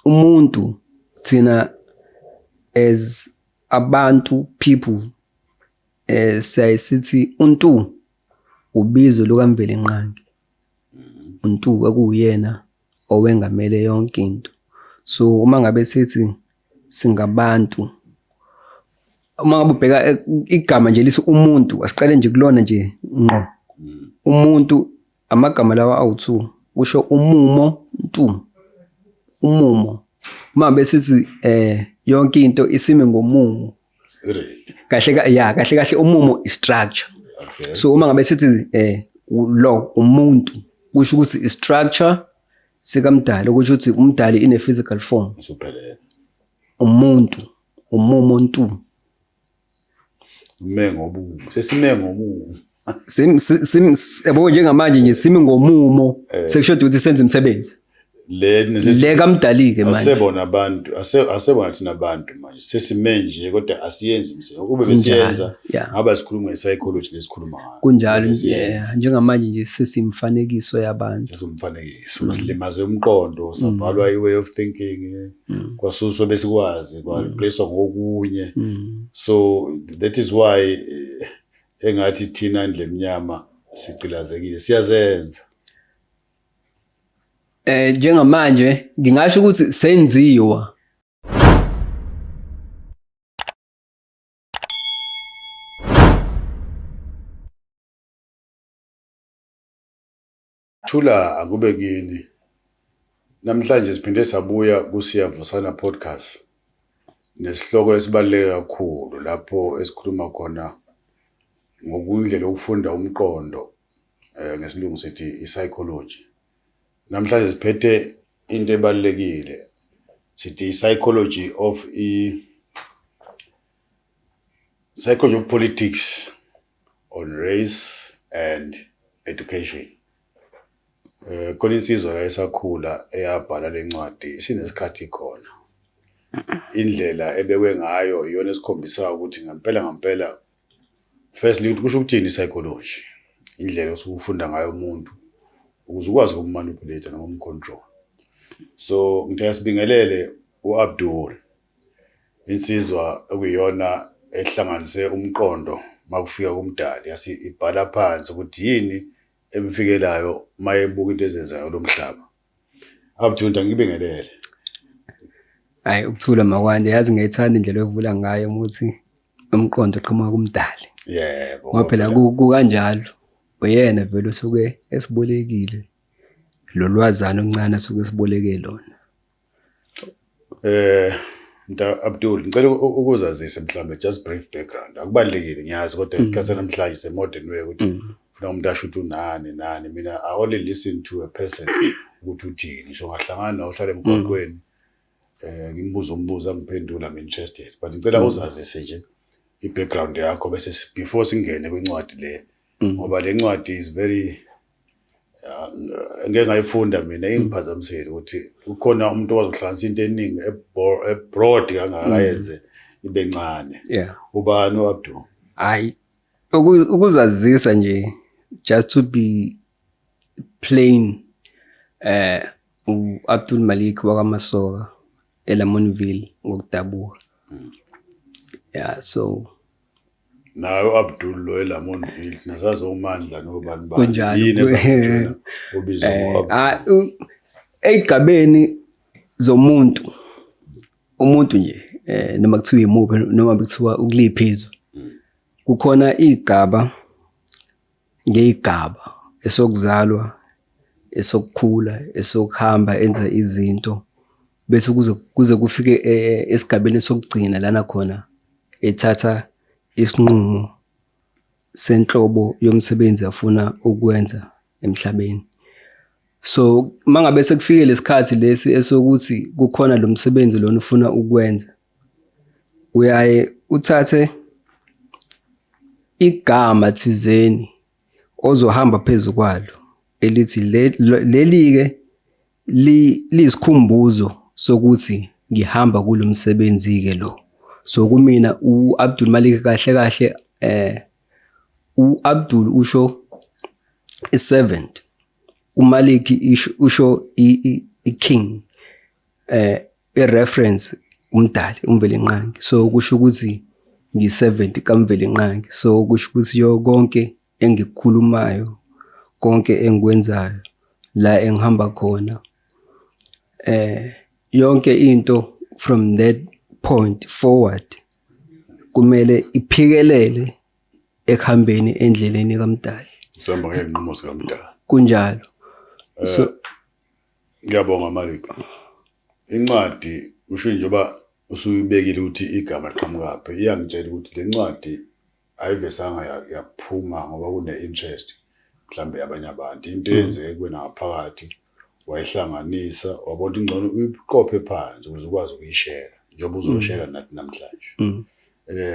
umuntu thina as abantu people siyayithi untu ubizo lukaMveli Nqangi. Untu ekuyena owengamele yonke into. So uma ngabe sithi singabantu, uma ngabe ubheka igama nje lisi umuntu, asiqale nje kulona nje ngqo. Umuntu amagama lawa awu2 kusho umumo, ntu. Umumo. Uma ngabe sithi yonke into isime ngomumo. Kahle kahle umumo is structure. Okay. So uma ngabe sithi lo umuntu kusho ukuthi i structure sikaMdali, kusho ukuthi uMdali in a physical form. Suphelele. Umuntu, umumo, ntu. Sesime ngomumo. Yabo njengamanje nje simi ngomumo sekusho ukuthi senze umsebenzi. Le kaMdali ke manje. Asebona thina abantu manje. Sesime nje kodwa asiyenzi umsebenzi. Kube besiyenza ngaba sikhuluma nge-psychology lesikhuluma ngayo. Kunjalo njengamanje nje sesimfanekiso yabantu. Sesumfanekiso. Masilimaze umqondo, sabhalwa i-way of thinking, kwasuswa besikwazi, kwareplacewa ngokunye. So that is why engathi thina ndle mnyama siqilazekile siyazenza. Njengamanje ngingasho ukuthi senziwa. Thula akube kini. Namhlanje siphinde sabuya kuSiyavusana podcast. Nesihloko esibaluleke kakhulu lapho esikhuluma khona ngokundlela ukufunda umqondo ngesilungu sithi i-psychology. Namhlanje siphethe into ebalulekile sithi psychology of psychology of politics on race and education. Khona insizwa la esakhula eyabhala lencwadi sinesikhathi khona. Indlela ebekwe ngayo iyona esikhombisa ukuthi ngampela firstly kusho ukuthini psychology. Indlela osufunda ngayo umuntu ukuze ukwazi ukumanipulate noma umcontrol. So ngithe sibingelele uAbdul. Insizwa ekuyona ehlanganise umqondo makufika kuMdali yasi ibhala phansi ukuthi yini emfikelayo mayebuka into ezenzayo lomhlaba. Abdul ngibingelele. Hayi ukuthula makwande yazi ngiyithanda indlela evula ngayo ukuthi umqondo uqhamuka kuMdali. Yebo. Ngoba phela kukanjalo. Uyena vele usuke esibolekile lo lwazana oncane asuke esiboleke lona. Mnta Abdul ngicela ukuzazisa mhlambe just brief background. Akubalekile ngiyazi kodwa isikhathi namhlanje se modern way ukuthi ufuna umuntu asho ukuthi unani mina I only listen to a person ukuthi uthini ngisho ngahlangana uhlale emgwaqweni ngimbuza umbuzo angiphendula I'm interested but ngicela uzazise nje i-background yakho bese before singene kwincwadi le ngoba le ncwadi is very ngeke ngayifunda mina ingiphazamisile ukuthi ukhona umuntu owazohlanganisa into eningi broad kangakayenze ibe ncane. Ubani uAbdul? Hayi ukuzazisa nje just to be plain uAbdul Malik wakwaMasoka eLamontville ngokudabuka. So nayo Abdul lo eLamontville nasazo uMandla nobani bani yini ubizwa egabeni zomuntu umuntu nje noma kuthiwa imuphi noma kuthiwa ukuliphizo kukhona igaba ngegaba esokuzalwa esokukhula esokuhamba enza izinto bese kuze kufike esigabeni sokugcina lana khona ethatha isinqumo senhlobo yomsebenzi afuna ukwenza emhlabeni. So mangabe sekufike lesikhathi lesi esokuthi kukhona lo msebenzi lona ufuna ukwenza uyaye uthathe igama thizeni ozohamba phezulu kwalo elithi leli ke lisikhumbuzo sokuthi ngihamba kulomsebenzi ke lo. So kumina uAbdul Malik kahle uAbdul usho i-servant, uMalik usho i-king, i-reference umdali uMvelinqangi, so kusho ukuthi ngi-70 kaMvelinqangi, so kusho ukuthi konke engikukhulumayo, konke engikwenzayo la engihamba khona, yonke into from that point forward kumele iphikelele ekuhambeni endleleni kaMdali. Sihamba ngezinqumo zikaMdali. Kunjalo. So ngiyabonga Malika. Incwadi usho njengoba usuyibekile ukuthi igama liqhamukaphi, iyangitshela ukuthi le ncwadi ayivesanga yaphuma ngoba kune-interest mhlambe yabanye abantu. Into eyenzeke kuwena ngaphakathi wayihlanganisa, wabona ingcono uyiqophe phansi ukuze ukwazi ukuyishare njengoba uzoshare nathi namhlanje.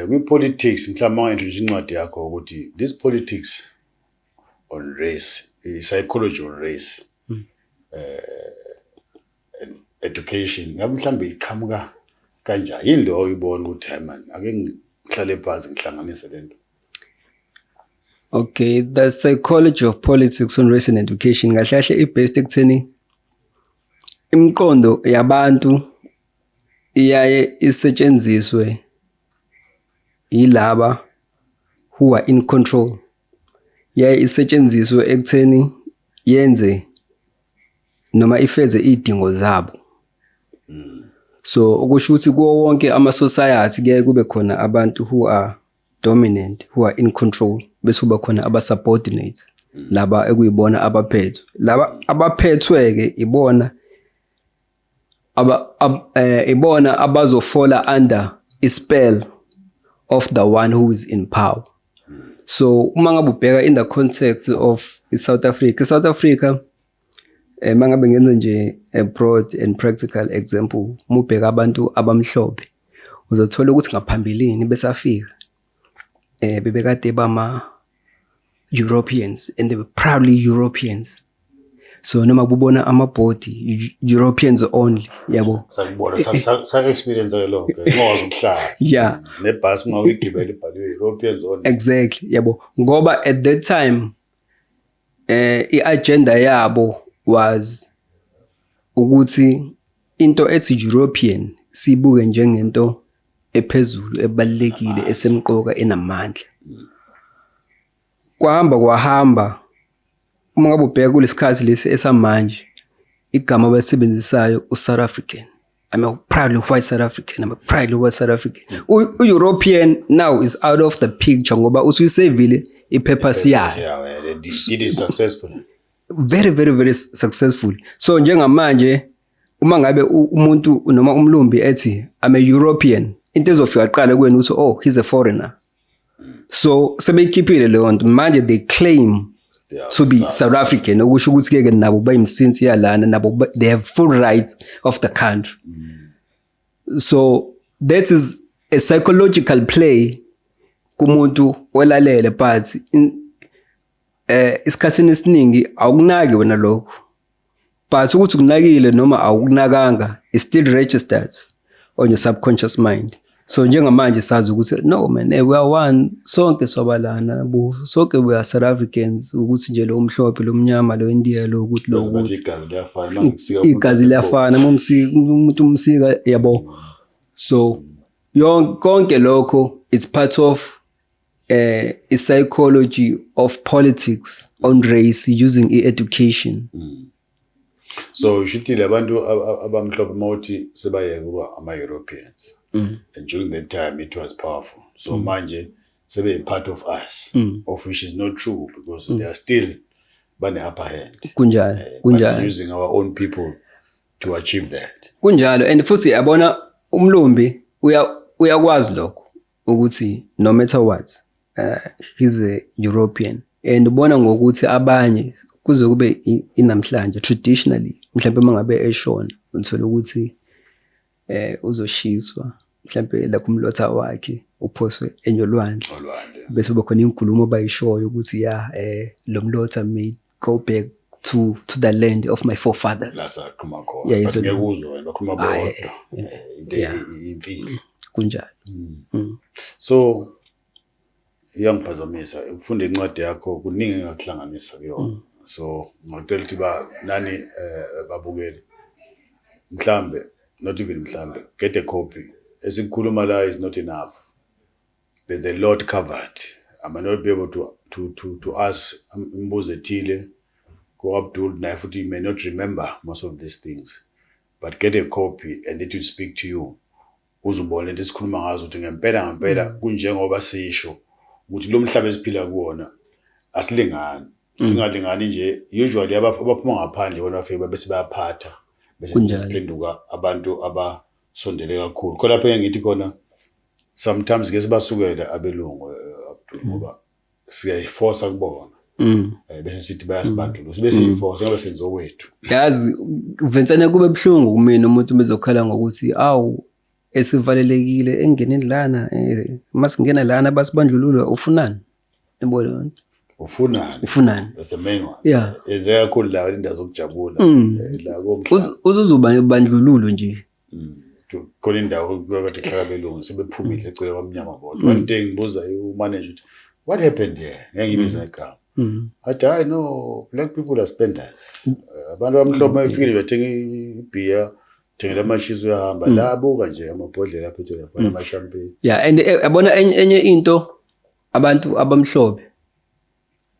Kwi-politics mhlawumbe uma-introduce incwadi yakho ukuthi this politics on race, psychology on race, and education, ngabe mhlawumbe iqhamuka kanjani? Yini lo oyibona ukuthi hayi man ake ngihlale phansi ngihlanganise lento? Okay, the psychology of politics on race and education kahle kahle i-based ekutheni imiqondo yabantu iyaye isetshenziswe yilaba who are in control, iyaye isetshenziswe ekutheni yenze noma ifeze idingo zabo. So okusho ukuthi kuwo wonke ama-society kuyaye kube khona abantu who are dominant, who are in control, bese kuba khona aba-subordinate, laba ekuyibona abaphethwe. Laba abaphethwe-ke ibona ibona abazofola under ispell of the one who is in power. So uma ngabe ubheka in the context of South Africa, mangabe ngenza nje a broad and practical example, uma ubheka abantu abamhlophe uzothola ukuthi ngaphambilini besafika bebekade bama Europeans and they were proudly Europeans. So noma kubona amabhodi Europeans only, yabo. Sakubona sa-experience lokho ngoba ukuhlala. Yeah. Nebhasi uma uyigibela ibhaliwe Europeans only. Exactly, yabo. Ngoba at that time i-agenda yabo was ukuthi into ethi European sibuke njengento ephezulu, ebalekile, esemqoka, enamandla. Kwahamba uma ngabe ubheka kulesikhathi lesi esamanje igama abasebenzisayo u-South African. I'm a proudly white South African. I'm a proudly white South African. U-European now is out of the picture ngoba usuyisevile iphepha siyayo. Yeah, they did it successfully. Very, very, very successful. So njengamanje uma ngabe umuntu noma umlumbi ethi I'm a European, into ezofika qala kuwena uthi oh he's a foreigner. So sebeyikhiphile leyo nto manje they claim to be South African, okusho ukuthi ke nabo bayimsinsi yalana, nabo they have full rights of the country. So that is a psychological play kumuntu olalele, but isikhathini esiningi awukunaki wena lokho, but ukuthi kunakile noma awukunakanga is still registered on your subconscious mind. So njengamanje sazi ukuthi no man, we are one, sonke swabalana, sonke we are South Africans, ukuthi nje lo umhlophe lo mnyama lo India lo ukuthi lo ukuthi igazi liyafana umuntu umsika, yabo. So konke lokho it's part of a psychology of politics on race using education. So shitile abantu abamhlophe mawuthi sebayeke kuba ama-Europeans. And during that time it was powerful. So manje sebe part of us, of which is not true because they are still bane upper hand. Kunjalo. Using our own people to achieve that. Kunjalo, and futhi yabona umlumbi uyakwazi lokho ukuthi no matter what he's a European, and ubona ngokuthi abanye kuze kube inamhlanje traditionally mhlawumbe mangabe eshona uthola ukuthi uzoshiswa mhlawumbe la kumlotha wakhe uphoswe enyolwandle, bese kuba khona inkulumo bayishoyo ukuthi lo mlotha may go back to the land of my forefathers. Lasa khuma khona. Yeah, ngekuzwe bakhuluma bodwa. Imfihlo. Kunjalo. So iyangiphazamisa ukufunda incwadi yakho, kuningi engakuhlanganisa kuyona. So ngicela ukuthi nani babukeli mhlambe not even mhlambe, get a copy. Esikukhuluma la is not enough. There's a lot covered. I might not be able to ask Mbuzo Ethile, go Abdul Naifuti, you may not remember most of these things. But get a copy and it will speak to you. Uzubone into esikhuluma ngazo ukuthi ngempela kunjengoba sisho ukuthi lo mhlaba esiphila kuwona asilingani. Singalingani nje usually abaphuma ngaphandle bona bafike bese bayaphatha bese siphenduka abantu abasondele kakhulu. Khona lapha ngithi khona sometimes ke sibasukela abelungu ngoba siyayiforce kubona. Bese sithi bayasibandlula sibe siyiforce ngoba senzo wethu. Yazi Vincent kube ebhlungu kumina umuntu bezokhala ngokuthi awu esivalelekile engeneni lana masingena lana basibandlulula ufunani yabona ufunani that's the main one. Yeah ezeka kakhulu la indawo zokujabula la komhlaba uzuzuba bandlululo nje khona indawo kade kuhlala belungu sebephumile ecele kwamnyama bodwa. One day ngibuza umanager ukuthi what happened here ngiyibiza igama athi I know black people are spenders. Abantu abamhlophe bafikile bathenga ibeer thengela amashizo uyahamba la buka nje amabhodlela aphethe lapha amashampeni. Yeah and yabona enye into abantu abamhlophe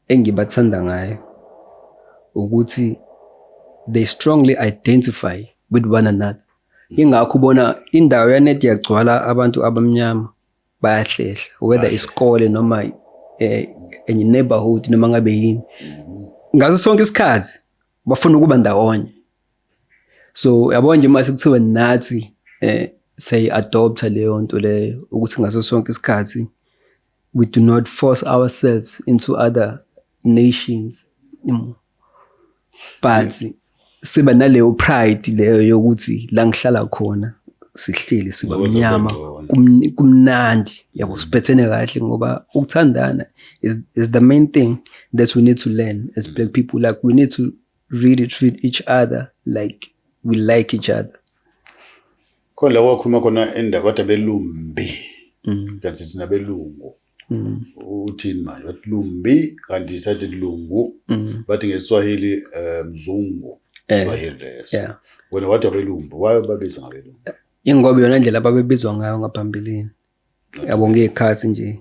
engibathanda ngayo ukuthi they strongly identify with one another. Ingakho ubona indawo yanet yagcwala abantu abamnyama bayahlehla whether isikole noma enye neighborhood noma ngabe yini. Ngaso sonke isikhathi bafuna ukuba ndawonye. So yabona nje mase kuthiwe nathi say adopt leyo nto leyo ukuthi ngaso sonke isikhathi we do not force ourselves into other nations. But siba naleyo pride leyo yokuthi la ngihlala khona sihleli siba mnyama kumnandi yabo siphethene kahle ngoba ukuthandana is the main thing that we need to learn as black people. Like we need to really treat each other like we like each other. Khona la wakhuluma khona endaba bathi abelumbi kanti thina belungu uthini manje bathi lumbi kanti sathi lungu bathi ngeSwahili mzungu Swahili yes. Yeah wena wathi abelumbi why babiza ngabelumbi ingoba yona indlela ababebizwa ngayo ngaphambilini yabo ngekhathi nje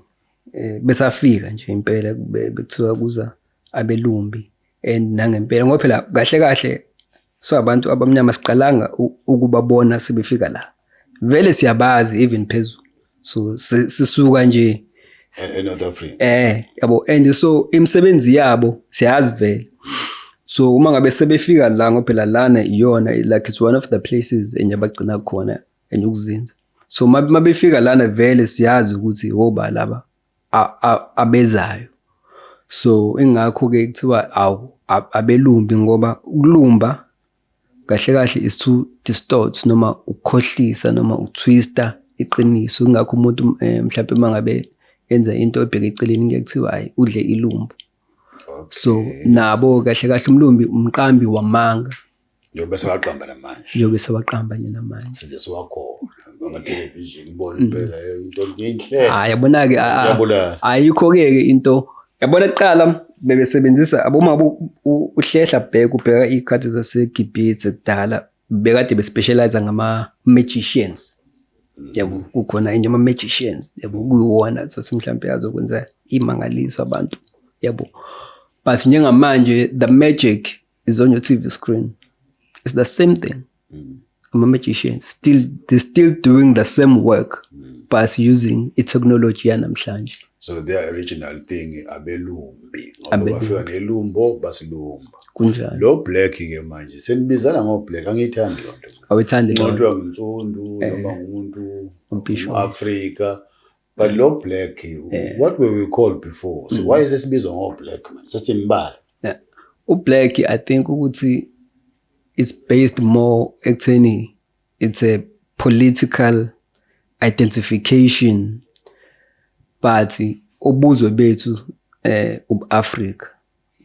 besafika nje impela bekuthiwa kuza abelumbi and nangempela ngoba phela kahle so abantu abamnyama siqalanga ukubabona sibefika la vele siyabazi even phezulu so sisuka nje North Africa yabo and so imisebenzi yabo siyazi vele. So uma ngabe sebefika la ngoba phela lana iyona like it's one of the places enyabagcina khona enyukuzinza. So mabefika lana vele siyazi ukuthi hoba laba abezayo. So ingakho ke kuthiwa abelumbi ngoba ukulumba kahle is to distort noma ukukhohlisa noma utwister iqiniso. Ingakho umuntu mhlawumbe mangabe yenza into ebheka eceleni ngekuthiwa hayi udle ilumbu. So nabo kahle umlumbi umqambi wamanga yobe sewaqamba namanje namanje size siwakhona ama television ibona impela into enhle yabona ke ayikho ke into yabona kuqala bebesebenzisa aboma uhlehla ubheka ikhathi zaseGibhithe kudala bekade bespecialize ngama magicians. Yabo kukhona nje ama magicians yabo kuyiwona so mhlawumbe yazokwenza imangaliso abantu yabo. But njengamanje the magic is on your TV screen. It's the same thing. I'm a magician. They're still doing the same work, but using a technology yanamhlanje. So their original thing abelumbi. Abafika nelumbo basilumba. Kunjani. Lo black ke manje senibizana ngo black angithandi lonto. Awuthandi lonto. Umuntu nginsundu noma umuntu Africa. But lo black, what were we called before? So why is this based on black man? Such a yeah. Black, I think ukuthi it's based more actually it's a political identification party ubuzwe bethu Africa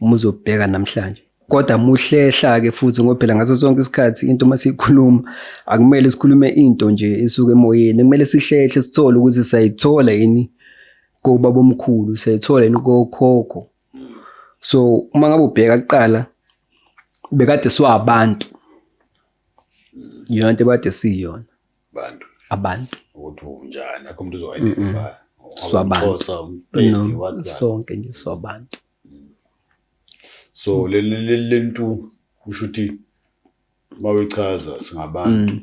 umuzobheka namhlanje. Kodwa muhlehla ke futhi ngoba phela ngaso sonke isikhathi into masikhuluma akumele sikhulume into nje esuke emoyeni. Kumele sihlehle sithole ukuthi sayithola yini kubaba omkhulu, sayithola yini kokhokho. So uma ngabe ubheka kuqala bekade swabantu yona into ebade siyona abantu abantu ukuthi unjani akho umuntu uzo-identify swabantu what sonke nje swabantu. so lentu kusho ukuthi mawechaza singabantu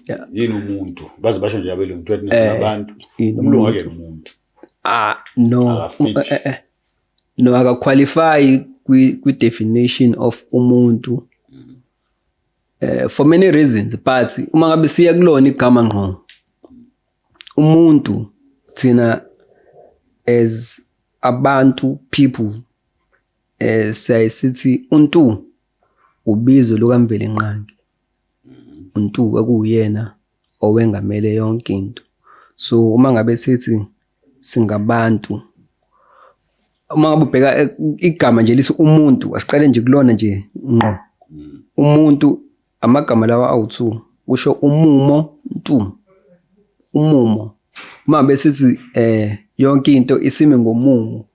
Yeah. yini umuntu baze basho nje abelungu ukuthi singabantu umlungu akekho umuntu No Akafithi. no akaqualify kwi definition of umuntu for many reasons, but uma ngabe siya kulona igama ngqo umuntu thina as abantu people sithi untu ubizo lukaMveli Nqangi. Untu akuyena owengamele yonke into. So uma ngabe sithi singabantu, uma ngabe ubheka igama nje lisi umuntu, asiqale nje kulona nje ngqo. Umuntu amagama lawa awu2 usho umumo, ntu, umumo. Uma ngabe sithi yonke into isime ngomumo,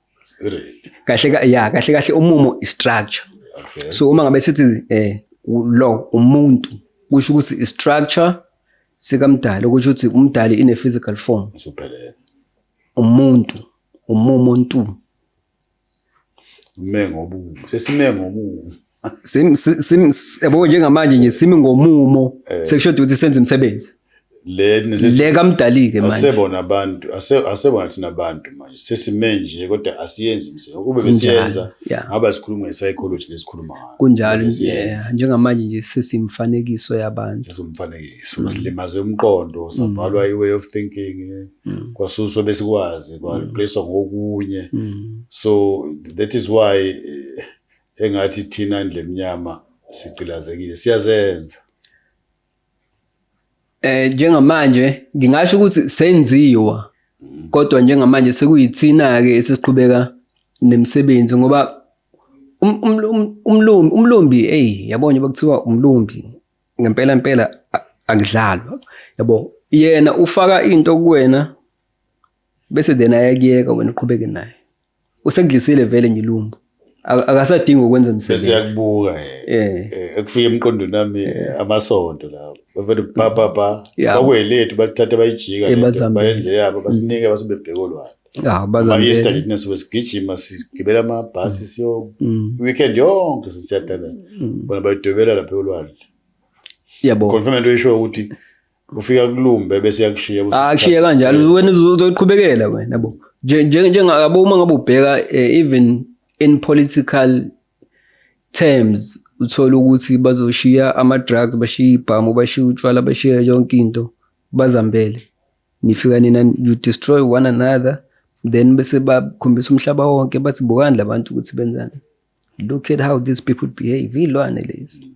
kahle umumo is structure. Okay. So uma ngabe sithi lo umuntu kusho ukuthi i structure sikaMdali, okusho ukuthi uMdali in a physical form. Suphelele. Umuntu, umumo, ntu. Sesime ngomumo. Yabo njengamanje nje simi ngomumo sekusho ukuthi senze umsebenzi. Le kaMdali ke manje. Asebona abantu, asebona thina abantu manje. Sesime nje kodwa asiyenzi umsebenzi. Kube besiyenza ngaba sikhuluma nge-psychology lesikhuluma ngayo. Kunjalo njengamanje nje sesimfanekiso yabantu. Sesumfanekiso. Masilimaze umqondo, sabhalwa i-way of thinking. Kwasuswa besikwazi, kwareplacewa ngokunye. So that is why engathi thina ndle mnyama siqilazekile siyazenza. Njengamanje ngingasho ukuthi senziwa, kodwa njengamanje sekuyithina ke esesiqhubeka nemsebenzi ngoba umlombi yabona bakuthiwa umlombi ngempela akudlalwa, yabo yena ufaka into kuwena bese then ayakuyeka wena uqhubeke naye, usekudlisile vele nje ilumbu, akasadingi ukwenza umsebenzi. Bese yakubuka ekufika emqondweni nami amasonto lawo bafethu papa bakwelethu bathatha bayijika bayenze yabo basinike basebebheka olwandle. Bazambe thina sibesigijima sigibela amabhasi siyo weekend yonke sisiyadana bona bayidobela lapha olwandle. Yabo confirm into esho ukuthi ufika kulumbe bese yakushiya kushiya kanjalo wena uzoqhubekela wena yabo njengabo uma ngabe ubheka even in political terms uthola ukuthi bazoshiya ama-drugs, bashiya ibhamu, bashiya utshwala, bashiya yonke into, bazambele. Nifika nina you destroy one another, then bese bakhombisa umhlaba wonke bathi bukani labantu ukuthi benzani. Look at how these people behave. Ilwane lezi.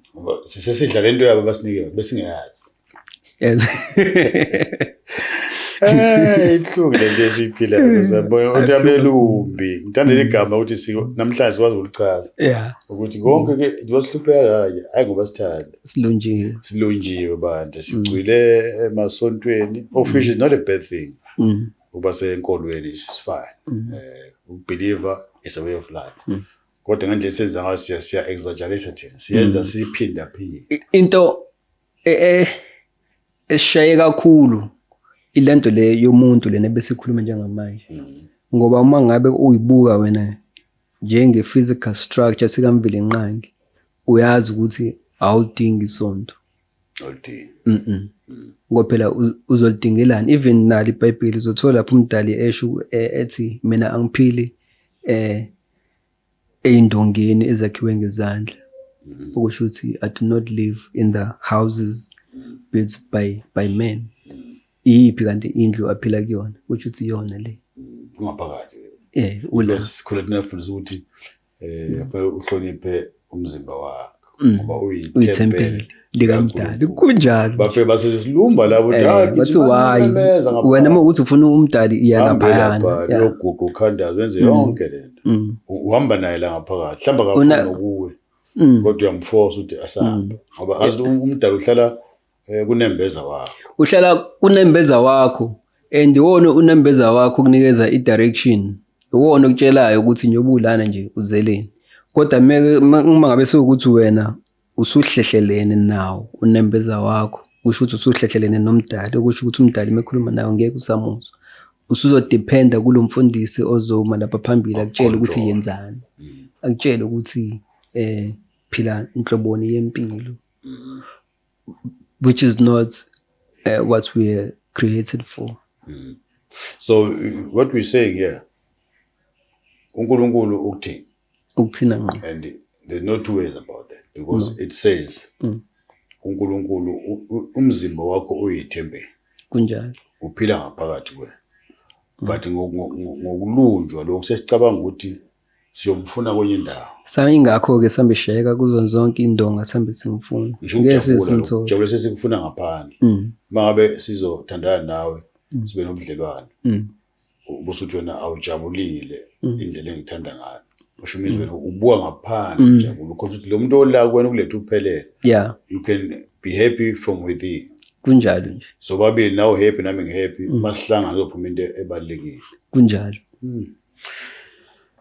Sisesidla lento yabo basinike besingayazi. Yes. Ihlungu lento esiphilayo kusabona ukuthi abelumbi ngithanda igama ukuthi namhlanje sikwazi ukulichaza ukuthi konke ke wasihlupheka hayi ngoba sithanda silunjiwe bantu sigcwele emasontweni, of which is not a bad thing. Uba senkolweni is fine. Believer is a way of life. Kodwa ngandle senza ngayo siya exaggerate thina siyenza siphinda phinda into eshaye kakhulu ilento le yomuntu lena besikhuluma njengamanje, ngoba uma ngabe uyibuka wena njenge physical structure sikaMveli Nqangi uyazi ukuthi awudingi isonto, ngoba phela uzolidingelani. Even nali iBhayibheli uzothola lapho uMdali esho ethi mina angiphili eyindongeni ezakhiwe ngezandla, okusho ukuthi I do not live in the houses built by men. Iyiphi kanti indlu aphila kuyona, kusho ukuthi iyona le ngaphakathi. Ula sikhula ninafundisa ukuthi uhloniphe umzimba wakho ngoba uyithempeli likaMdali. Kunjalo bafike basesilumba labo bathi why wena uma uthi ufuna uMdali iya ngaphayana yoguqa ukhandaza wenze yonke lento uhamba naye la ngaphakathi hlamba kafuna nokuwe kodwa uyamforce ukuthi asahamba ngoba azi uMdali uhlala kunembeza wakho, uhlala kunembeza wakho, and iwona unembeza wakho kunikeza i-direction, iwona okutshelayo ukuthi nyobulana nje uzeleni. Kodwa uma ngabe sekuthi wena usuhlehlelene nawo unembeza wakho, kusho ukuthi usuhlehlelene nomdali, okusho ukuthi umdali mekhuluma nawe ngeke usamuzwa. Usuzodependa kulo mfundisi ozoma lapha phambili akutshele ukuthi yenzani, akutshele ukuthi phila inhloboni yempilo, which is not what we are created for. So what we're saying here, uNkulunkulu ukuthini? Ukuthina ngqo. And there's no two ways about that, because it says uNkulunkulu umzimba wakho uyithempeli. Kunjalo. Uphila ngaphakathi kwe. But ngokulunjwa lokho sesicabanga ukuthi siyomfuna kwenye indawo. Sami ingakho ke sambe sheka kuzo zonke indonga sambe simfuna. Ngeke simthola. Jabule sesikufuna ngaphandle. Mangabe sizothandana nawe sibe nobudlelwano. Ubusuthi wena awujabulile indlela engithanda ngayo. Usho imizwe wena ubuka ngaphandle jabule ukho ukuthi lo muntu ola kwena ukuletha uphelele. Yeah. You can be happy from within. Kunjalo nje. So babili nawe happy nami ngihappy masihlanga kuzophuma into ebalekile. Kunjalo.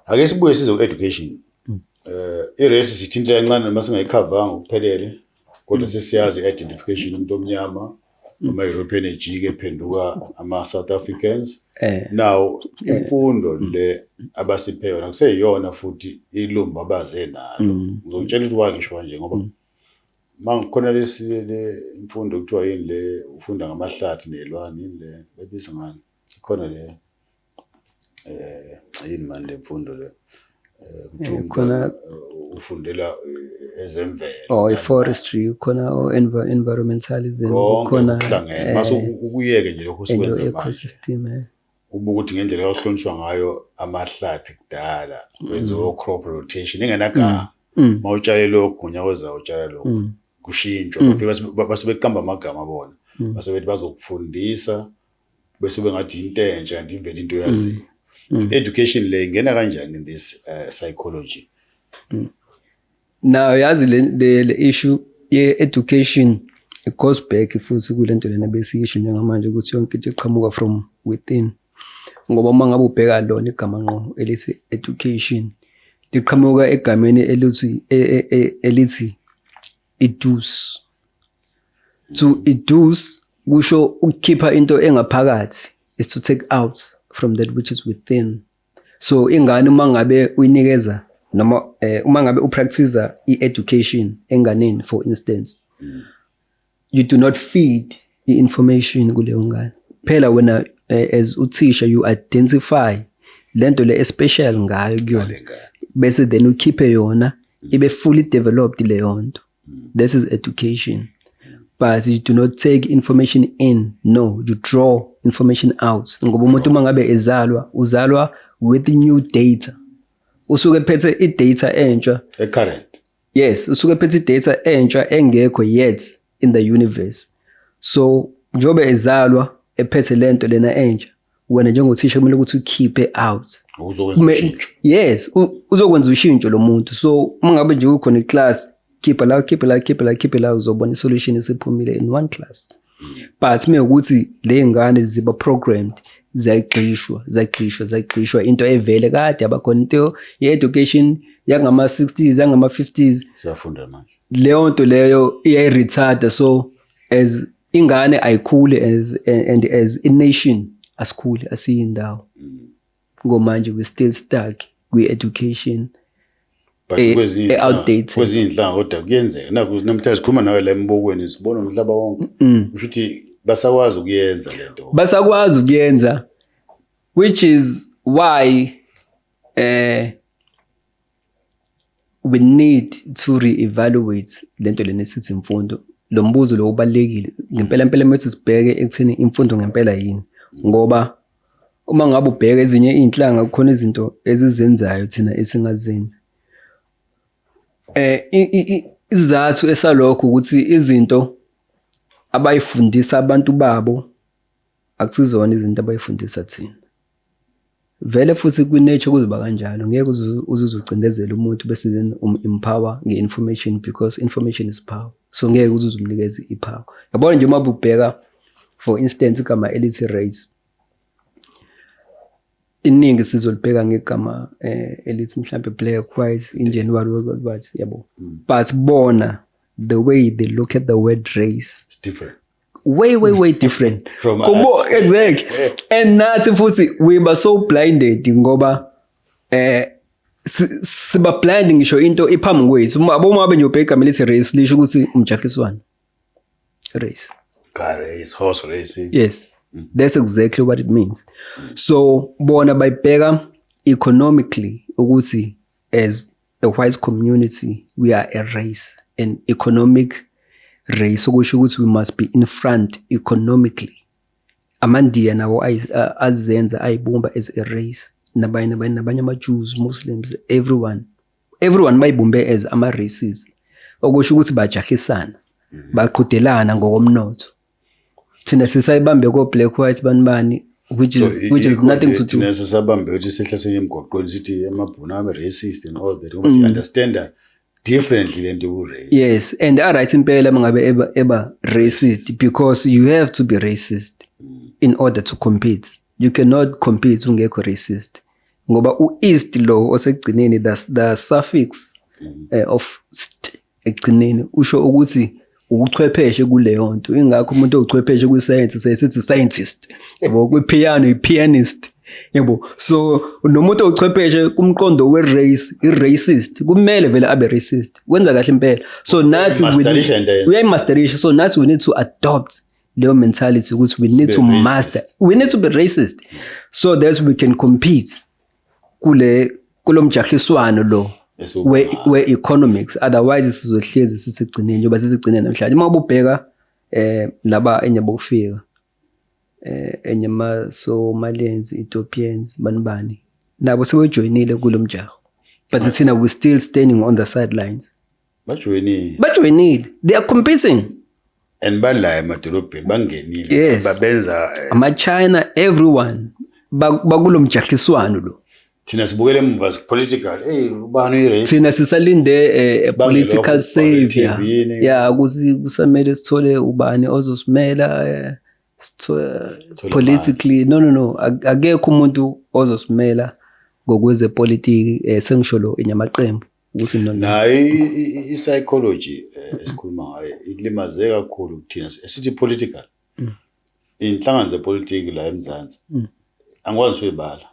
Ake sibuye sizo education. Irace sithinta kancane masingayikhavanga ukuphelele kodwa sesiyazi identification umuntu omnyama ama European ejike ephenduka ama South Africans. Now imfundo le abasiphe yona kuseyiyona futhi ilumba abaze nalo. Ngizokutshela ukuthi wangisho kanje ngoba mangikhona le imfundo kuthiwa yini le ufunda ngamahlathi nelwane yini le lebisa ngani ikhona le yini manje imfundo le khona ufundela ezemvelo forestry khona environmentalism khona mase ukuyeke nje lokho sikwenza manje ecosystem ubukuthi ngendlela yohlonishwa ngayo amahlathi kudala wenziwa crop rotation engenagama mawutshale lokho unyaka ozayo utshala lokho kushintshwa bafika basebeqamba amagama bona basebethi bazokufundisa bese bengathi into entsha kanti imvelo into yazi. Education le ingena kanjani in this psychology? Now yazi le issue ye education it goes back futhi kulento lena besiyisho njengamanje ukuthi yonke into iqhamuka from within. Ngoba uma ngabe ubheka lona igama ngqo elithi education liqhamuka egameni elithi educe. To educe kusho ukukhipha into engaphakathi is to take out from that which is within. So ingane uma ngabe uyinikeza noma uma ngabe upractice i-education enganeni for instance you do not feed i-information kuleyo ngane phela wena as uthisha you identify lento le especial ngayo kuyona bese then ukhiphe yona ibe fully developed leyo nto. This is education. But you do not take information in. No, you draw information out. Ngoba umuntu uma ngabe uzalwa with new data. Usuke phethe i-data entsha. Current. Yes, usuke phethe i-data entsha engekho yet in the universe. So njobe ezalwa ephethe lento lena entsha. Wena njengothisha kumele ukuthi ukhiphe out. Uzokwenza ushintsho. Yes, uzokwenza ushintsho lo muntu. So uma ngabe nje ukhona iclass keep la uzobona isolution esiphumile in one class. But mekuthi le ngane ziba programmed zayigqishwa into evele kade abakhona into ye-education yangama 60s yangama 50s siyafunda manje leyo nto leyo iyayiretard. So as ingane ayikhule as a nation asikhule asiyindawo ngomanje we still stuck kwi-education outdated. Kwezinye inhlanga kodwa kuyenzeka namhlanje sikhuluma nawe la embokweni sibona umhlaba wonke usho ukuthi basakwazi ukuyenza lento basakwazi ukuyenza, which is why we need to re-evaluate lento lena esithi imfundo. Lo mbuzo lo ubalekile ngempela manje sibheke ekutheni imfundo ngempela yini, ngoba uma ngabe ubheka ezinye inhlanga kukhona izinto ezizenzayo thina esingazenzi. Izathu esalokho ukuthi izinto abayifundisa abantu babo akusizona izinto abayifundisa thina. Vele futhi kwi-nature kuzoba kanjalo, ngeke uzuzugcindezela umuntu bese then empower nge-information because information is power. So ngeke uzumnikeza i-power. Yabona nje uma ubheka for instance igama elithi race, iningi sizolibheka ngegama elithi mhlambe black, white, Indian, what yabo. But bona the way they look at the word race. It's different. Way different. From us. Exactly. And nathi futhi we were so blinded ngoba siba blinding ngisho into iphambi kwethu. Uma nje ubheka igama lithi race lisho ukuthi umjahiswano. Race. Car race, horse racing. Yes. That's exactly what it means. So bona bayibheka economically ukuthi as a white community we are a race, an economic race, okusho ukuthi we must be in front economically. Amandiya nawo azenza ayibumba as a race, nabanye ama-Jews, Muslims, everyone bayibumbe as ama-races, okusho ukuthi bajahisana, baqhudelana ngokomnotho. Thina sisayibambe ko-black white banibani, which is nothing to do. Thina sisabambe ukuthi sihlasene emgwaqweni sithi amabhunu ame-racist and all that. We must understand that differently than the race. Yes, and right impela mangabe eba racist, because you have to be racist in order to compete. You cannot compete ungekho racist. Ngoba u-east lo osekugcineni, the suffix of st ekugcineni usho ukuthi uchwepheshe kuleyo nto. Ingakho umuntu ochwepheshe kwi-science sithi scientist, yabo kwi-piano i-pianist, yabo. So nomuntu ochwepheshe kumqondo we-race, i-racist, kumele vele abe racist. Kwenza kahle impela. So nathi uyayimasterisha. So nathi we need to adopt leyo mentality ukuthi we need to master, we need to be racist, so that we can compete kulo mjahiswano lo we economics. Otherwise sizohlezi sisigcineni njengoba sisigcineni namhlanje. Uma ubheka laba enyabo kufika enyama Somalians, Ethiopians, banibani nabo sebejoinile kulo mjaho, but thina we still standing on the sidelines. Bajoinile, they are competing. And bala emadolobheni bangenile. Yes. Babenza ama-China, everyone bakulo mjahiswano lo. Thina sibukele emva political, ubani i-race. Thina sisalinde political savior. Yeah, kusamele sithole ubani ozosimela politically. No. Akekho umuntu ozosimela ngokweze politiki, sengisho lo inyamaqembu ukuthi nayo i-psychology esikhuluma ngayo ilimaze kakhulu kuthina sithi political. Inhlangano zepolitiki la eMzansi angikwazi uyibala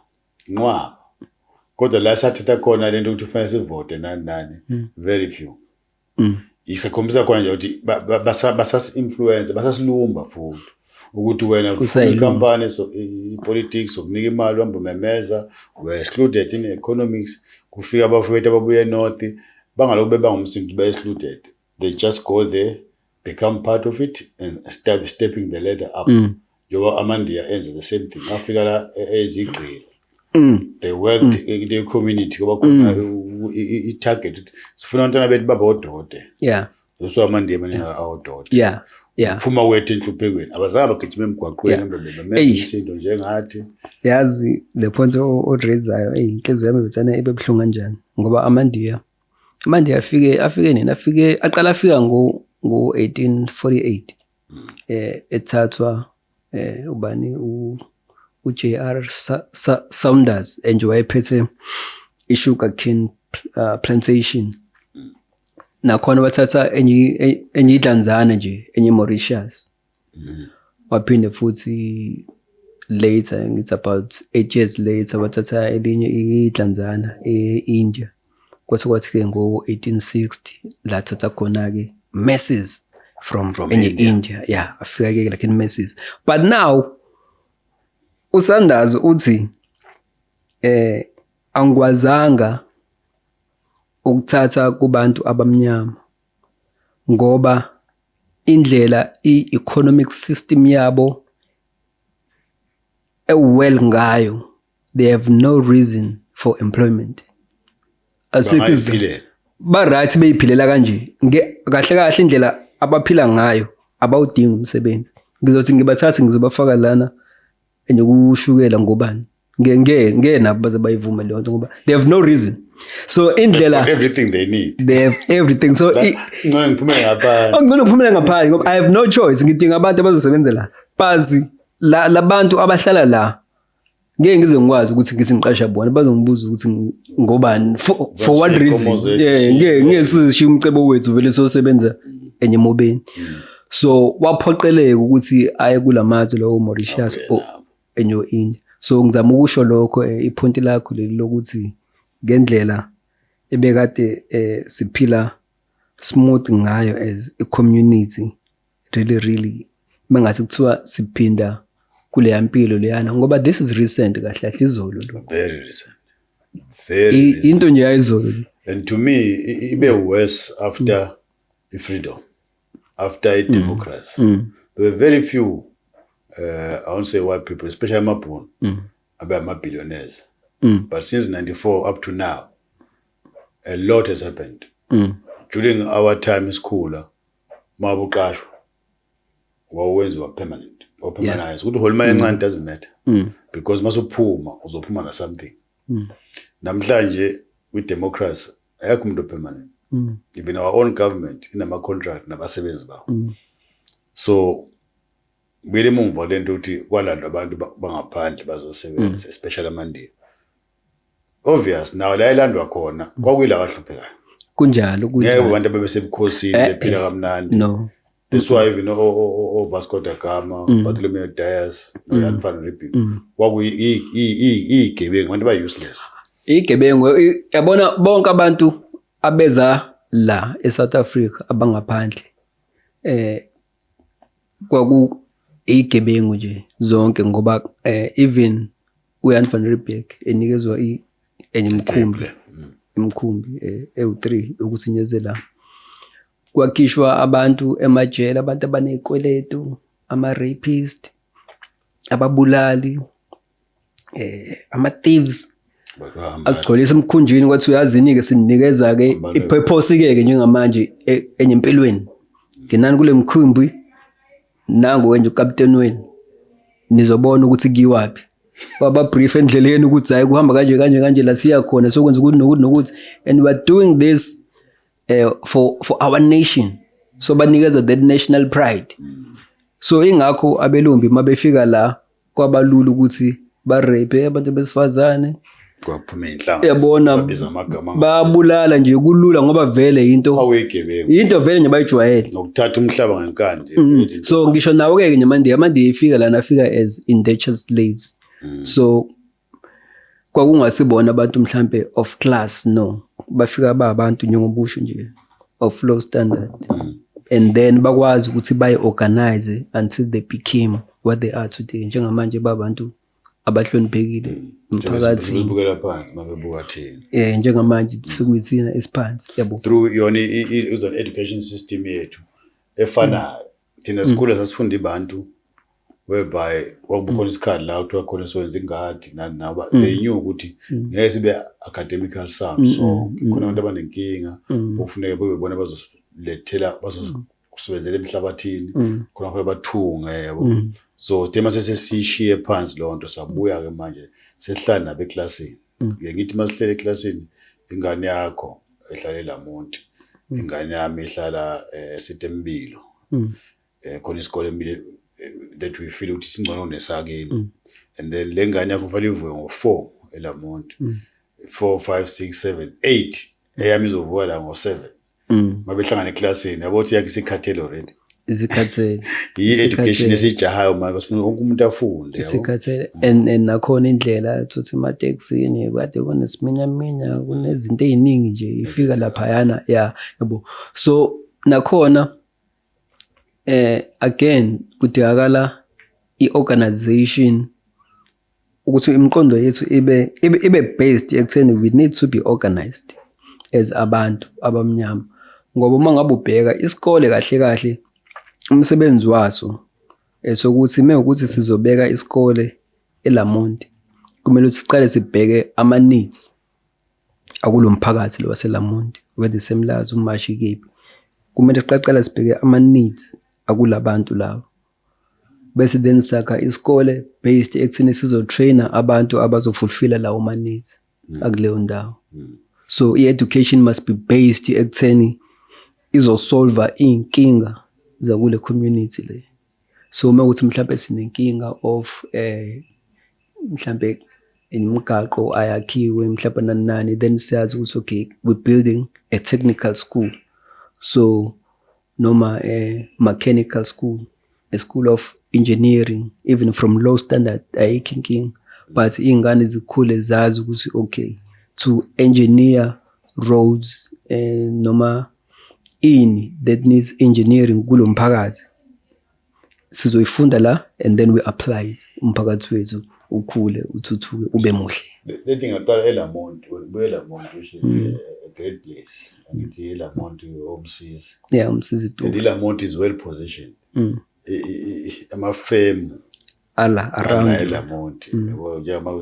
nqwaba, kodwa la sathatha khona lento ukuthi kufanele sivote nani very few. Isikhombisa khona nje ukuthi basas-influence, basasilumba futhi ukuthi wena i-company so i-politics sokunika imali uhamba umemeza, we excluded in economics. Kufika abafowethu ababuye north bangalokhu bebangumsindo be-excluded. They just go there, become part of it and stepping the ladder up. Njengoba amandiya enza the same thing. Afika la ezigqili. They worked in the community ngoba khona i-target sifuna abantwana bethu baba odode. Yeah. So amandiya maninga awodode. Yeah. Phuma wethu enhluphekweni abazange bagijima emgwaqweni bemeza isinto njengathi. Yazi le point orezayo inhliziyo yami bethana ebebuhlungu kanjani ngoba amandiya aqala afika ngo-1848 ethathwa ubani u-J.R. Saunders enje wayephethe i-sugar cane plantation. Nakhona wathatha enye idlanzana nje, enye Mauritius. Waphinde futhi later, it's about 8 years later, wathatha elinye idlanzana e-India. Kwathi-ke ngo-1860 lathatha khona-ke masses from enye India. Yeah, afika-ke like in masses. But now uSaunders uthi angikwazanga ukuthatha kubantu abamnyama ngoba indlela i-economic system yabo well ngayo, they have no reason for employment. Ba-right beyiphilela kanje kahle indlela abaphila ngayo abawudingi umsebenzi. Ngizothi ngibathathe ngizobafaka lana enyokushukela ngobani ngeke nabo baze bayivume leyo nto ngoba they have no reason. So indlela everything they need, they have everything. So ngiphumela ngaphandle ngoba I have no choice, ngidinga abantu abazosebenzela bazi labantu abahlala la ngeke ngize ngikwazi ukuthi ngisingiqasha bona bazongibuza ukuthi ngobani for what reason. Ngeke sishiye umcebo wethu vele sosebenza enyemobeni. So waphoqeleka ukuthi aye kulamazwe lawo Mauritius enyo India. So ngizama ukusho lokho iphonti lakho leli lokuthi ngendlela ebekade siphila smooth ngayo as a community really mangase kuthiwa siphinda kule yampilo leyana ngoba this is recent kahle kahle izolo lo. Very recent. Very into nje ayizolo. And to me ibe worse after the freedom, after democracy. There were very few I won't say white people, especially Mabun, about billionaires. But since 94 up to now, a lot has happened. During our time in school, Mabuqashu always were permanent or permanent. Good whole man doesn't matter because masuphuma uzophuma na something. Namhlanje with democracy ayakho umuntu permanent. Even our own government inama contract nabasebenzi bawo. So bele mumva lento uthi kwalandwa abantu bangaphandle bazosebenza especially amandile. Obvious now la ilandwa khona kwakuyila kahluphekayo. Kunjalo ngeke abantu bebesebukhosini bephila kamnandi. No. That's why you know Vasco da Gama, Bartholomew Dias, Jan van Riebeeck. Kwakuyi igebengu abantu ba useless. Igebengu yabona bonke abantu abeza la eSouth Africa abangaphandle kwaku igebengu nje zonke ngoba even uJan van Riebeeck enikezwa enyimkhumbi imkhumbi e3 ukuthi nyezela kwakhishwa abantu emajele abantu abanezikweletu ama rapist ababulali ama thieves agcwalisa emkhunjini kwathi uyazini ke sinikeza ke ipurpose ke njengamanje enyempilweni nginani kule mkhumbi nangu nje ucaptain wenu nizobona ukuthi kiwapi baba brief endleleni ukuthi hayi kuhamba kanje la siya khona sokwenza ukuthi nokuthi and we are doing this for our nation so banikeza that national pride. So ingakho abelumbi mabefika la kwabalula ukuthi ba rape abantu besifazane kwaphuma inhlanga yabona babulala nje kulula ngoba vele into vele nje bayijwayele nokuthatha umhlaba ngenkandi. So ngisho nawo ke nje manje ifika la nafika as indentured slaves. So kwakungasibona abantu mhlambe of class, no, bafika ba abantu njengobusho nje of low standard. And then bakwazi ukuthi baye organize until they became what they are today njengamanje babantu abahloniphekile umphakathi ubukela phansi mabebuka thina njengamanje sikuyithina esiphansi yabo through yona is an education system yethu efanayo thina school sasifunda ibantu whereby wakubukhona isikhathi la uthiwa khona sowenza ingadi naba they knew ukuthi ngeke sibe academically sound. So khona abantu abanenkinga okufuneka bebona bazolethela bazosebenzela emhlabathini khona khona bathunga yabo. So tema sesishiye phansi lonto sabuya ke manje sesihlala nabe eclassini. Ngithi masihlele eclassini ingane yakho ehlala eLamonti, ingane yami ehlala eSitembilo, khona isikole emile that we feel ukuthi singcono nesakeni. And then lengane yakho kufanele ivuke ngo4 eLamonti, 4 5 6 7 8 eyami izovuka la ngo7 mabehlangana eclassini yabo ukuthi yakhe isikhathele already izikhathele i-education esijahayo manje sifuna wonke umuntu afunde isikhathele and nakhona indlela thothi emateksini kade kunesiminyaminya kunezinto eziningi nje ifika lapha yana yabo. So nakhona again kudingakala iorganization ukuthi imiqondo yethu ibe based ekutheni we need to be organized as abantu abamnyama ngoba uma ngabe ubheka isikole kahle kahle umsebenzi waso esokuthi mekuthi sizobeka isikole eLamonti kumele ukuthi siqale sibheke ama needs akulomphakathi lo waseLamonti whether semlazi umashi kephi kumele siqale sibheke ama needs akulabantu labo bese then saka isikole based ekutheni sizotrainer abantu abazofulfilla lawo ma needs akuleyo ndawo. So education must be based ekutheni izosolve inkinga zakule community le. So uma ukuthi mhlawumbe sinenkinga of mhlambe imigaqo ayakhiwe mhlawumbe nani then siyazi ukuthi okay we're building a technical school, so noma a mechanical school, a school of engineering, even from low standard ayikho inkinga, but iy'ngane zikhule zazi ukuthi okay to engineer roads noma ini that needs engineering kulo mphakathi sizoyifunda la and then we apply it umphakathi wethu ukhule uthuthuke ube muhle. Lethi ngaqala eLamont, Lamont which is a great place. Angithi eLamont uMsizi. Yeah, uMsizi tu. And Lamont is well positioned. Ama-firm around eLamont. Njengama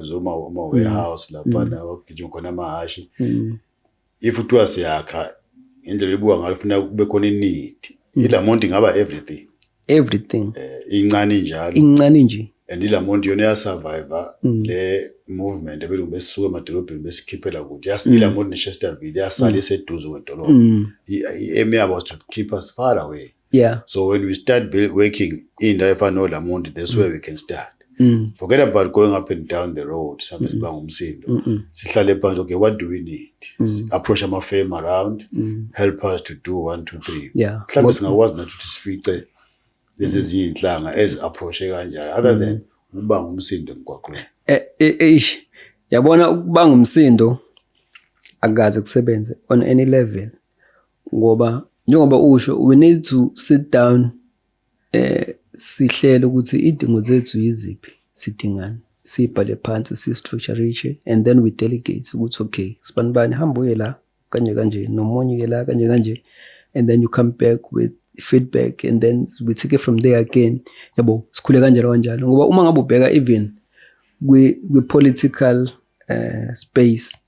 warehouse lapha wakugijima khona amahashi. If uthiwa siyakha indlela ebuka ngayo ufuna kube khona i-need. iLamont ingaba everything. Incane nje. And iLamont yona yasurvive le movement ebelungu besisuka emadolobheni besikhiphela kude. iLamont neChesterville yasala iseduze kwedolobha. I-aim yabo was to keep us far away. Yeah. So when we start working in Lamont, that's where we can start. Forget about going up and down the road. Okay, what do we need? Approach our firm around, help us to do 1, 2, 3. Yeah. This is inhlanga as approach kanjalo other than ukubanga umsindo emgwaqweni. Yabona ukubanga umsindo akaze kusebenze on any level ngoba njengoba usho we need to sit down sihlele ukuthi idingo zethu yiziphi sidingani sibhale phansi si-structure and then we delegate ukuthi okay sibanibani hamba uye la kanje nomunye uye la kanje and then you come back with feedback and then we take it from there again. Yabo sikhule kanjalo ngoba uma ngabe ubheka even kwi political space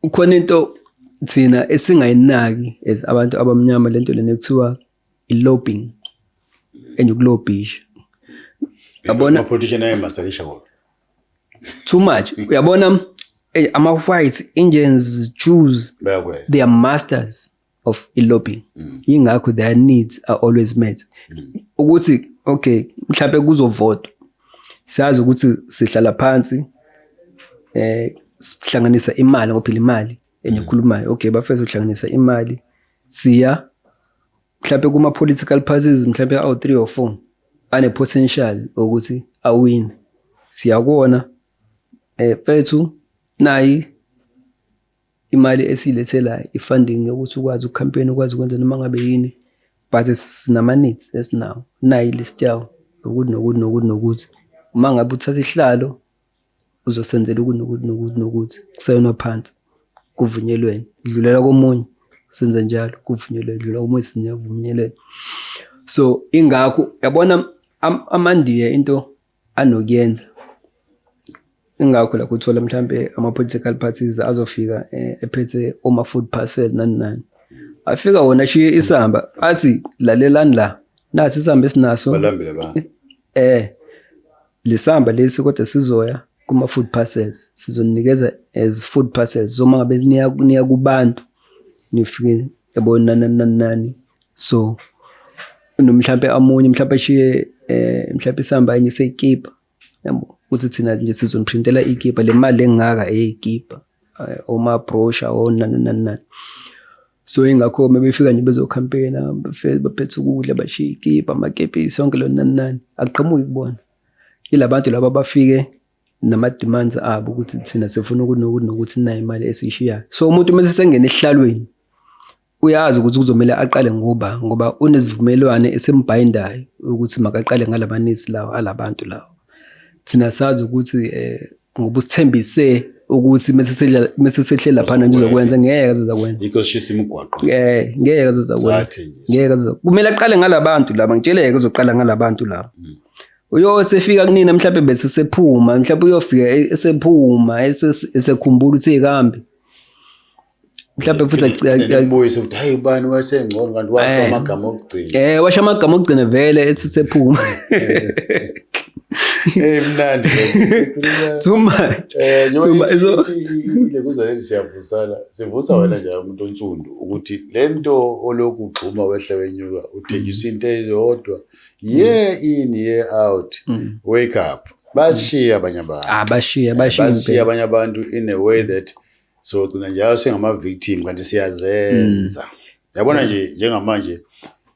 ukhona into thina esingayinaki as abantu abamnyama lento lena ekuthiwa i-lobbying ukulobbisha. Yabona politician ayemasterisha kodwa too much. Uyabona ama-white Indians, Jews, they are masters of lobbying. Yingakho their needs are always met. Ukuthi okay mhlawumbe kuzovotwa siyazi ukuthi sihlala phansi sihlanganisa imali ngoba phela imali engikhulumayo okay bafeza ukuhlanganisa imali siya mhlawumbe kuma political parties mhlawumbe awu 3 or 4 ane potential ukuthi awin siyakona fethu nayi imali esilethela ifunding yokuthi ukwazi ucampaign ukwazi ukwenza noma ngabe yini but sinama needs esinawo nayi list yawo ukuthi uma ngabe uthatha isihlalo uzosenzela ukuthi kusayona phansi kuvunyelweni dlulela komunye senze njalo kuvunyelweni dlulela komunye senze kuvunyelweni. So ingakho yabona amandiya into anokuyenza ingakho la kuthola mhlambe ama political parties azofika ephethe oma food parcel nani afika wona shiye isamba athi lalelani la nathi isamba esinaso balambile ba lesamba lesi kodwa sizoya kuma food parcels sizonikeza as food parcels so mangabe niya kubantu nifike yabona nani so nomhlambe amunye mhlambe shiye mhlambe isamba enye seyikipa yabo uthi thina nje sizoniprintela ikipa le mali engaka eyikipa oma brochure o nani so ingakho mebefika nje bezocampaigna baphethe ukudla bashiya ikipa amakepisi sonke lo nani aqhamuki kubona ilabantu laba bafike nama demands abo ukuthi thina sifuna ukuthi nayo imali esishiya. So umuntu mase sengena ehlalweni uyazi ukuthi kuzomela aqale ngoba unezivumelwane esembindayo ukuthi makaqale ngalabanisi lawo alabantu lawo. Thina sazi ukuthi ngoba usithembise ukuthi mase sehlela phana nje uzokwenza ngeke azokwenza because shisa imigwaqo ngeke azokwenza kumele aqale ngalabantu laba ngitsheleke uzoqala ngalabantu laba. Uyothi efika kunina mhlawumbe bese sephuma mhlawumbe uyofika esephuma esekhumbula ukuthi ikambi mhlawumbe futhi boyise ukuthi hayi bani wasengcono kanti washo amagama okugcina washo amagama okugcina vele ethi sephuma mnandi too much ile kuzaleli sivusa wena nje umuntu onsundu ukuthi lento oloku ugxuma wehle wenyuka uthejisa into eyodwa year in year out wake up bashiya abanye abantu bashiya abanye abantu in a way that so gcina njalo sengama victim kanti siyazenza yabona nje njengamanje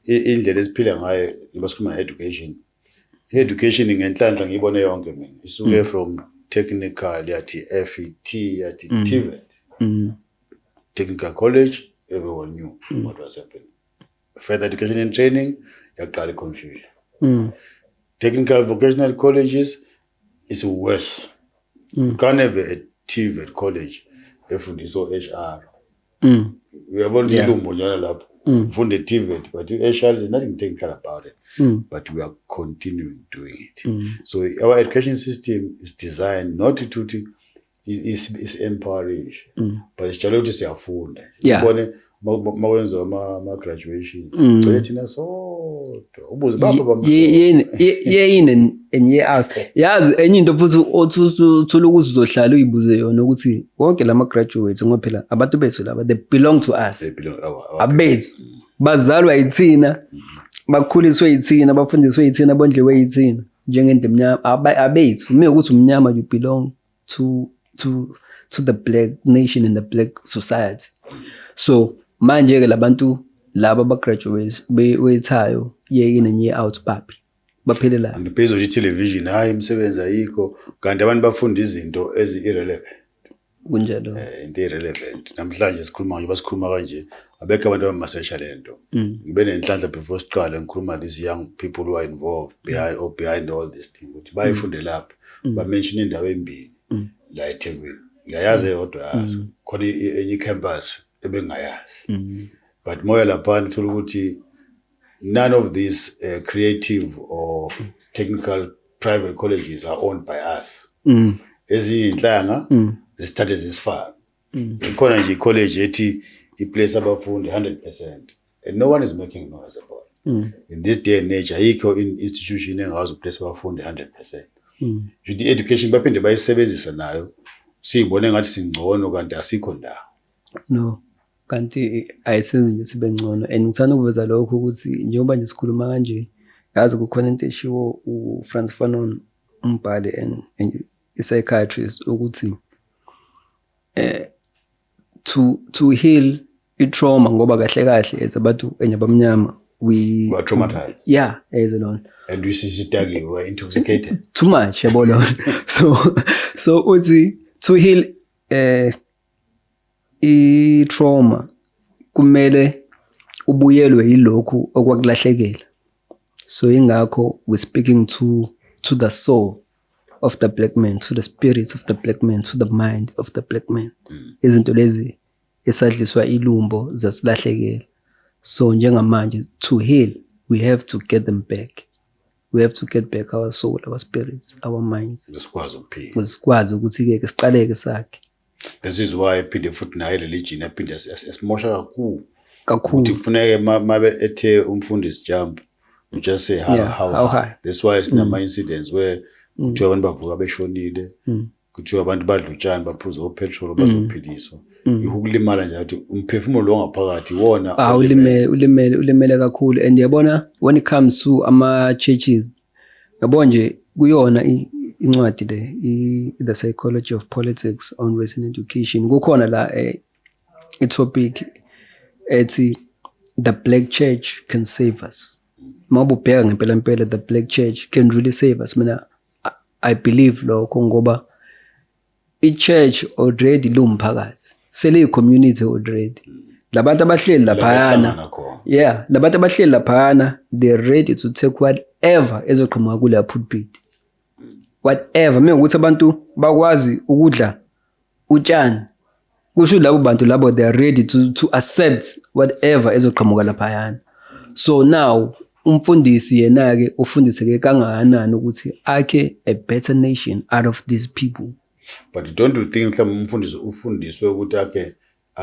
indlela esiphila ngayo basikhuluma education ngenhlanhla ngiyibone yonke mina isuke from technical yathi FET yathi TVET technical college everyone knew what was happening. Further education and training yaqala confusion. Technical vocational colleges is worse. You can't have a TVET college efundisa HR. Uyabona ilumbo njalo lapho ufunde TVET but HR is nothing technical about it. But we are continuing doing it. So our education system is designed not to is empowering but it's jalo ukuthi siyafunda. Ubone mawenza ama graduations gcwele thina sodwa ubuze bapha yini enye out yazi enye into futhi othola ukuthi uzohlala uyibuze yona ukuthi wonke lama graduates ngoba phela abantu bethu laba they belong to us, abethu bazalwa yithina bakhuliswe yithina bafundiswe yithina bondliwe yithina njengento emnyama abethu uma ukuthi umnyama you belong to the black nation and the black society. So manje ke labantu laba ba graduates wethayo year in and year out baphelelana ngiphezulu i-television hayi imisebenzi ayikho kanti abantu bafunda izinto ezi-irrelevant kunjalo into irrelevant namhlanje sikhuluma nje basikhuluma kanje abekho abantu abamasesha lento ngibe nenhlanhla before siqale ngikhuluma these young people who are involved behind all this thing ukuthi bayifunde lapho ba mention indawo embili la eThekwini ngiyayazi yodwa yazo khona enye campus ebengayazi but moya lapha ngithola ukuthi none of these creative or technical private colleges are owned by us. Eziyinhlanga zisithathe zisifaka. Ikhona nje college ethi iplace abafundi 100% and no one is making noise about it. In this day and age ayikho institution engazi place abafundi 100%. Juthi education baphinde bayisebenzisa nayo siyibone ngathi singcono kanti asikho ndawo. No. Kanti ayisenzi nje sibe ngcono and ngithanda ukuveza lokho ukuthi njengoba nje sikhuluma kanje yazi kukhona into eshiwo uFrantz Fanon umbhali and psychiatrist ukuthi to heal i-trauma ngoba kahle kahle as abantu abamnyama we are traumatized. Yeah, as alone. And we see we are intoxicated. Too much yabona. So uthi to heal i-trauma kumele ubuyelwe yilokhu okwakulahlekela. So ingakho we speaking to the soul of the black man, to the spirits of the black man, to the mind of the black man. Izinto lezi esadliswa ilumbo zasilahlekela. So njengamanje to heal we have to get them back. We have to get back our soul, our spirits, our minds. Sikwazi ukuphila. Sikwazi ukuthi ke siqaleke sakhe. This is why phinde futhi nayo religion yaphinde esimosha kakhulu. Ukuthi kufuneke mabe ethe umfundisi jump you just say how high. That's why it's nama incidents where kuthiwa abantu bavuka beshonile kuthiwa abantu badla utshani baphuza opetrol bazophiliswa. Ukulimala nje athi umphefumulo lo ngaphakathi wona ulimele kakhulu and yabona when it comes to ama churches yabona nje kuyona incwadi le the psychology of politics on race and education kukhona la topic ethi the black church can save us. Mabubheka ngempela the black church can really save us. Mina I believe lokho ngoba i-church already lumphakathi sele community already. Labantu abahleli laphayana labantu abahleli laphayana they're ready to take whatever ezoqhamuka kule pulpit. Whatever mengukuthi abantu bakwazi ukudla utshani kusho labo bantu labo they are ready to accept whatever ezoqhamuka laphayana. So now umfundisi yena ke ufundiseke kangakanani ukuthi akhe a better nation out of these people. But don't you think mhlawumbe umfundisi ufundiswe ukuthi akhe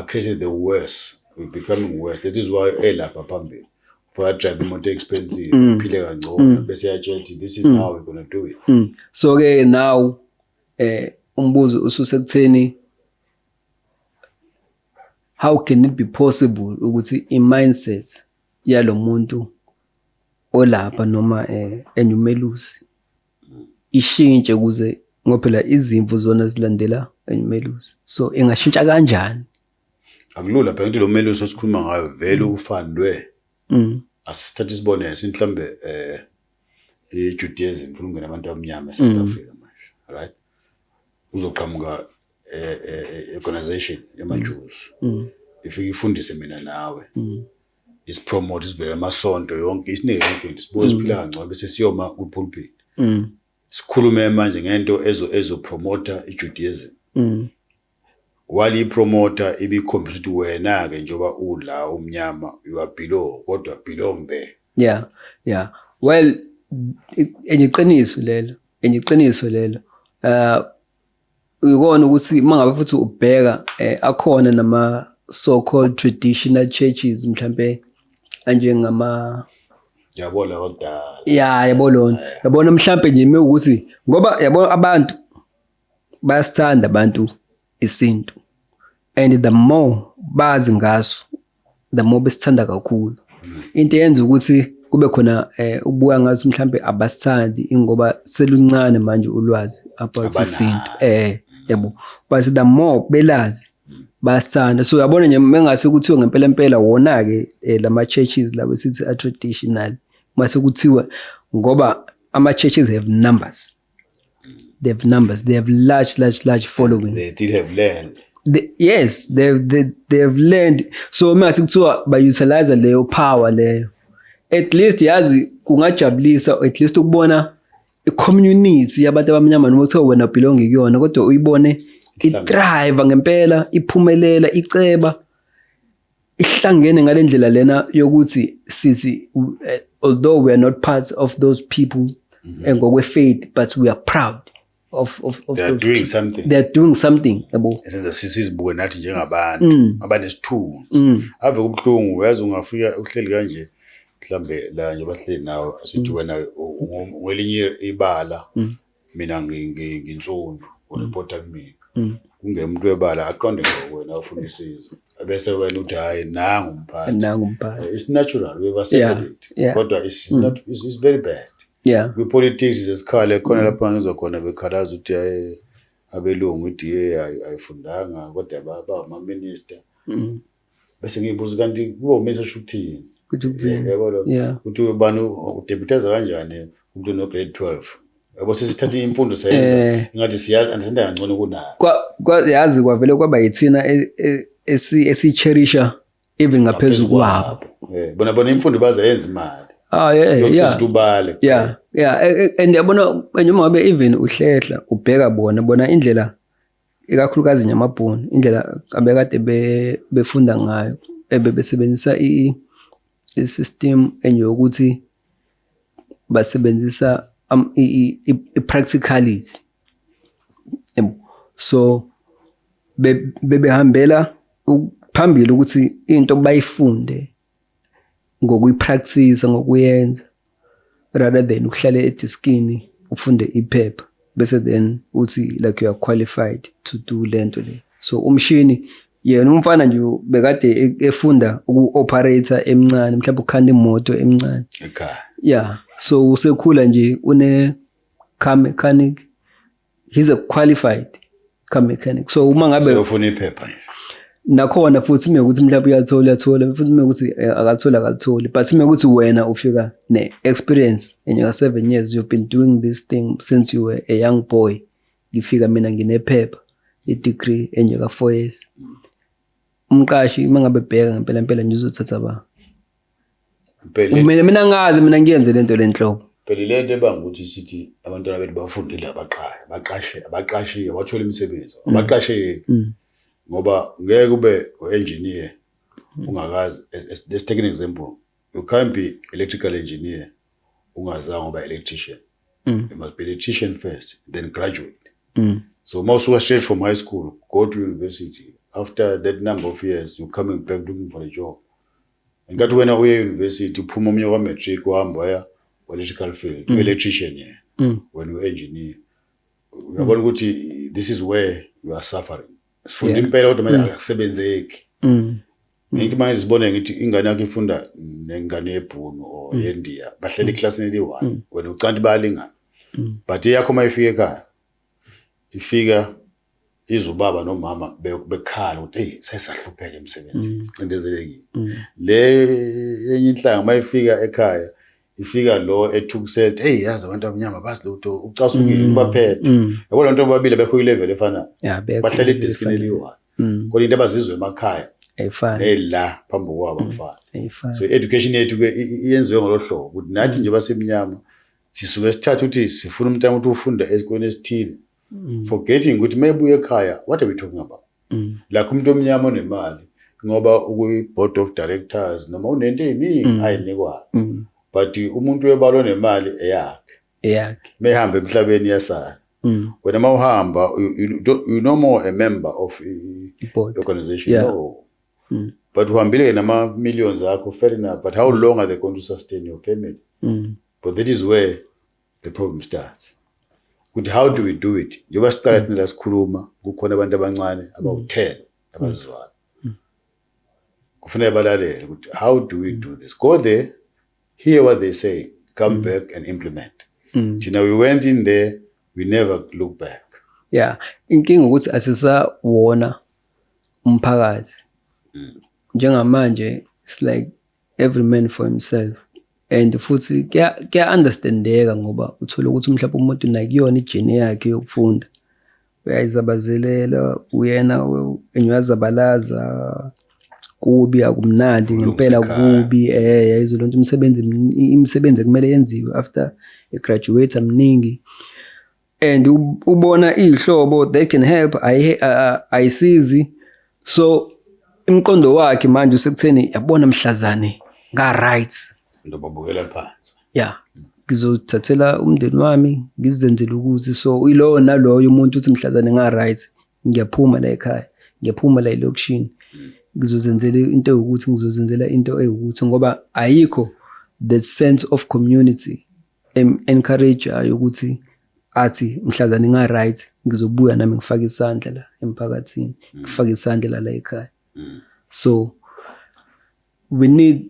created the worst, becoming worse. That is why elapha phambili for drive imoto expensive phile kangcono bese yajethi this is how we're going to do it. So ke now umbuzo ususekutheni how can it be possible ukuthi i-mindset yalo muntu olapha noma enyumelusi ishintshe ukuze ngoba phela izimvu zona zilandela imelusi. So ingashintsha kanjani? Akulula phela ukuthi lo melusi osikhuluma ngayo vele ufandwe. Asithathe isibonelo mhlambe i-Judaism ufuna ukungena abantu abamnyama eSouth Africa manje, right? Uzoqhamuka organization yama-Jews. Ifike ifundise mina nawe. Isipromote isivele amasonto yonke isinike yonke into sibuye siphila kangcono bese siyoma ku-pulpit. Sikhulume manje ngento ezopromota i-Judaism. While ipromota ibikhombisa ukuthi wena ke njoba ula umnyama you are below kodwa belong there. Yeah. Well, enyiqiniso lelo. Uyibona ukuthi mangabe futhi ubheka akhona nama so called traditional churches mhlambe anjengama yabona kodwa yabona mhlambe nje ukuthi ngoba yabona abantu bayasithanda abantu isintu and the more bazi ngaso the more besithanda kakhulu. Into yenza ukuthi kube khona ubuya ngaso mhlambe abasithandi ingoba seluncane manje ulwazi about isintu yabo but the more belazi basithanda. So yabona nje mengase kuthiwa ngempela wona ke lama churches labo sithi a traditional mase kuthiwa ngoba ama churches have numbers. They have large following. They still have land. Yes, they have learned. So mase kuthiwa ba utilize leyo power leyo. At least yazi kungajabulisa at least ukubona i-community yabantu abamnyama noma kuthiwa wena belong kuyona kodwa uyibone i-thrive ngempela, iphumelela, iceba, ihlangene ngalendlela lena yokuthi sithi although we are not part of those people ngokwe faith but we are proud of they are doing something. They are doing something yabo. Esenza sisizibuke nathi njengabantu abanesithunzi. Ave kubhlungu uyazi ungafika uhleli kanje mhlambe la nje bahleli nawe sithi wena welinye ibala mina nginsundu ureport kimi kungemuntu webala aqonde wena ufuna isizo bese wena uthi hayi nangu umphathi. It's natural we have accepted it kodwa it's very bad. We politics isikhale khona lapha ngizokhona bekhalaza ukuthi abelungu uthi ayifundanga kodwa baba ama minister bese ngibuza kanti kuba umise shuthini ukuthi ubani udebutaza kanjani umuntu no grade 12 yabo sesithatha imfundo sayenza ngathi siyazi andithanda kangcono kunayo kwa yazi kwavele kwaba yithina esicherisha even ngaphezulu kwabo bona imfundo bazayenza imali yosizitubale and yabona noma ngabe even uhlehla ubheka bona indlela ikakhulukazi nyamabhunu indlela abekade befunda ngayo besebenzisa i-system enyokuthi basebenzisa i-practicality. So bebehambela phambili ukuthi into bayifunde ngokuyipractice ngokuyenza rather than ukuhlale ediskini ufunde iphepha bese then uthi like you are qualified to do lento le. So umshini yena umfana nje bekade efunda uku-operator emncane mhlawumbe ukukhanda imoto emncane ekhaya. So usekhula nje une car mechanic, he's a qualified car mechanic. So uma ngabe ufuna iphepha nje nakhona futhi mekuthi mhlawumbe uyathola futhi mekuthi akatholi but mekuthi wena ufika ne experience enyaka 7 years you've been doing this thing since you were a young boy ngifika mina nginephepha i-degree enyaka 4 years umqashi mangabe bheka ngempela nje uzothatha ba mina ngazi mina ngiyenze lento lenhlobo phela lento ebanga ukuthi sithi abantwana bethu bafundile abaqashi abathola imisebenzi abaqashe ngoba ngeke ube engineer ungakazi. Let's take an example. You can't be electrical engineer ungazange uba electrician. You must be electrician first then graduate. So most were straight from high school go to university. After that number of years you're coming back looking for a job. Ngathi wena uye university uphuma umnye wa matric uhamba waya electrical field electrician when you engineer uyabona ukuthi this is where you are suffering. Sifunda impela kodwa manje akusebenzeki. Ngithi manje sibone ngithi ingane yakhe ifunda nengane yeBhunu or yeNdiya bahleli eclassini eli1 wena ucanti bayalingana but iyakho mayifika ekhaya ifika izubaba nomama bekhala ukuthi hey sesahlupheka emsebenzini sicindezelekile le yenye inhlanga mayifika ekhaya ifika lo ethukisela hey yazi abantu abanyama basilutho ucasukile baphethe yabo lonto babili bekho level efana bahlala edeskini eliwa kodwa into abazizwe emakhaya ayifani la phambi kwabo mfana so education yethu iyenziwe ngolohlobo ukuthi nathi nje basemnyama sisuke sithatha ukuthi sifuna umntana ukuthi ufunda esikoleni esithile forgetting ukuthi mayebuye ekhaya what are we talking about la kumuntu omnyama onemali ngoba ukuyi board of directors noma unento eziningi ayinikwa but umuntu webalo nemali eyakhe mehamba emhlabeni yasana wena mawuhamba you no more a member of the organization no but uhambile nama millions akho fair enough but how long are they going to sustain your family but that is where the problem starts ukuthi how do we do it njengoba siqala thina sikhuluma kukhona abantu abancane abawu10 abazizwayo kufanele balalele ukuthi how do we do this go there hear what they say come back and implement thina we went in there we never look back inkinga ukuthi asisawona umphakathi njengamanje it's like every man for himself and futhi kuya understandeka ngoba uthola ukuthi mhlawumbe umuntu nakuyona ijeni yakhe yokufunda uyayizabazelela uyena enyazabalaza kubi akumnandi ngempela kubi yayizo lonto imisebenzi kumele yenziwe after graduate amningi and ubona ihlobo they can help ayisizi so imqondo wakhe manje usekutheni yabona mhlazane nga right ndobabukela phansi ngizothathela umndeni wami ngizenzele ukuthi so ilo naloyo umuntu uthi mhlazane nga right ngiyaphuma la ekhaya ngiyaphuma la elokishini ngizozenzela into ukuthi ngizozenzela into ukuthi ngoba ayikho the sense of community encourage ukuthi athi mhlazane nga right ngizobuya nami ngifake isandla la emphakathini ngifake isandla la ekhaya so we need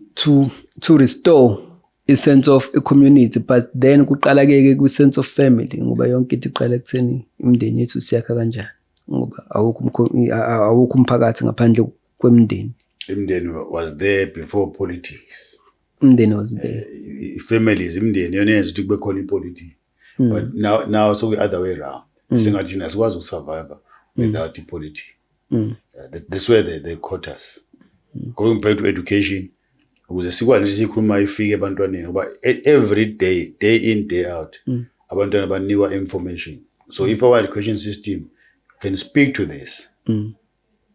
to restore a sense of a community but then kuqala ke ku sense of family ngoba yonke into iqala ekutheni imndeni yethu siyakha kanjani ngoba awukho umphakathi ngaphandle kwemndeni imndeni was there before politics imndeni was there families imndeni yona yenza ukuthi kube khona ipolitics but now so we other way around singathi thina sikwazi ukusurvive without the politics that's where they caught us going back to education ukuze sikwazi sikhuluma ifike ebantwaneni ngoba every day in day out abantwana banikwa information so if our education system can speak to this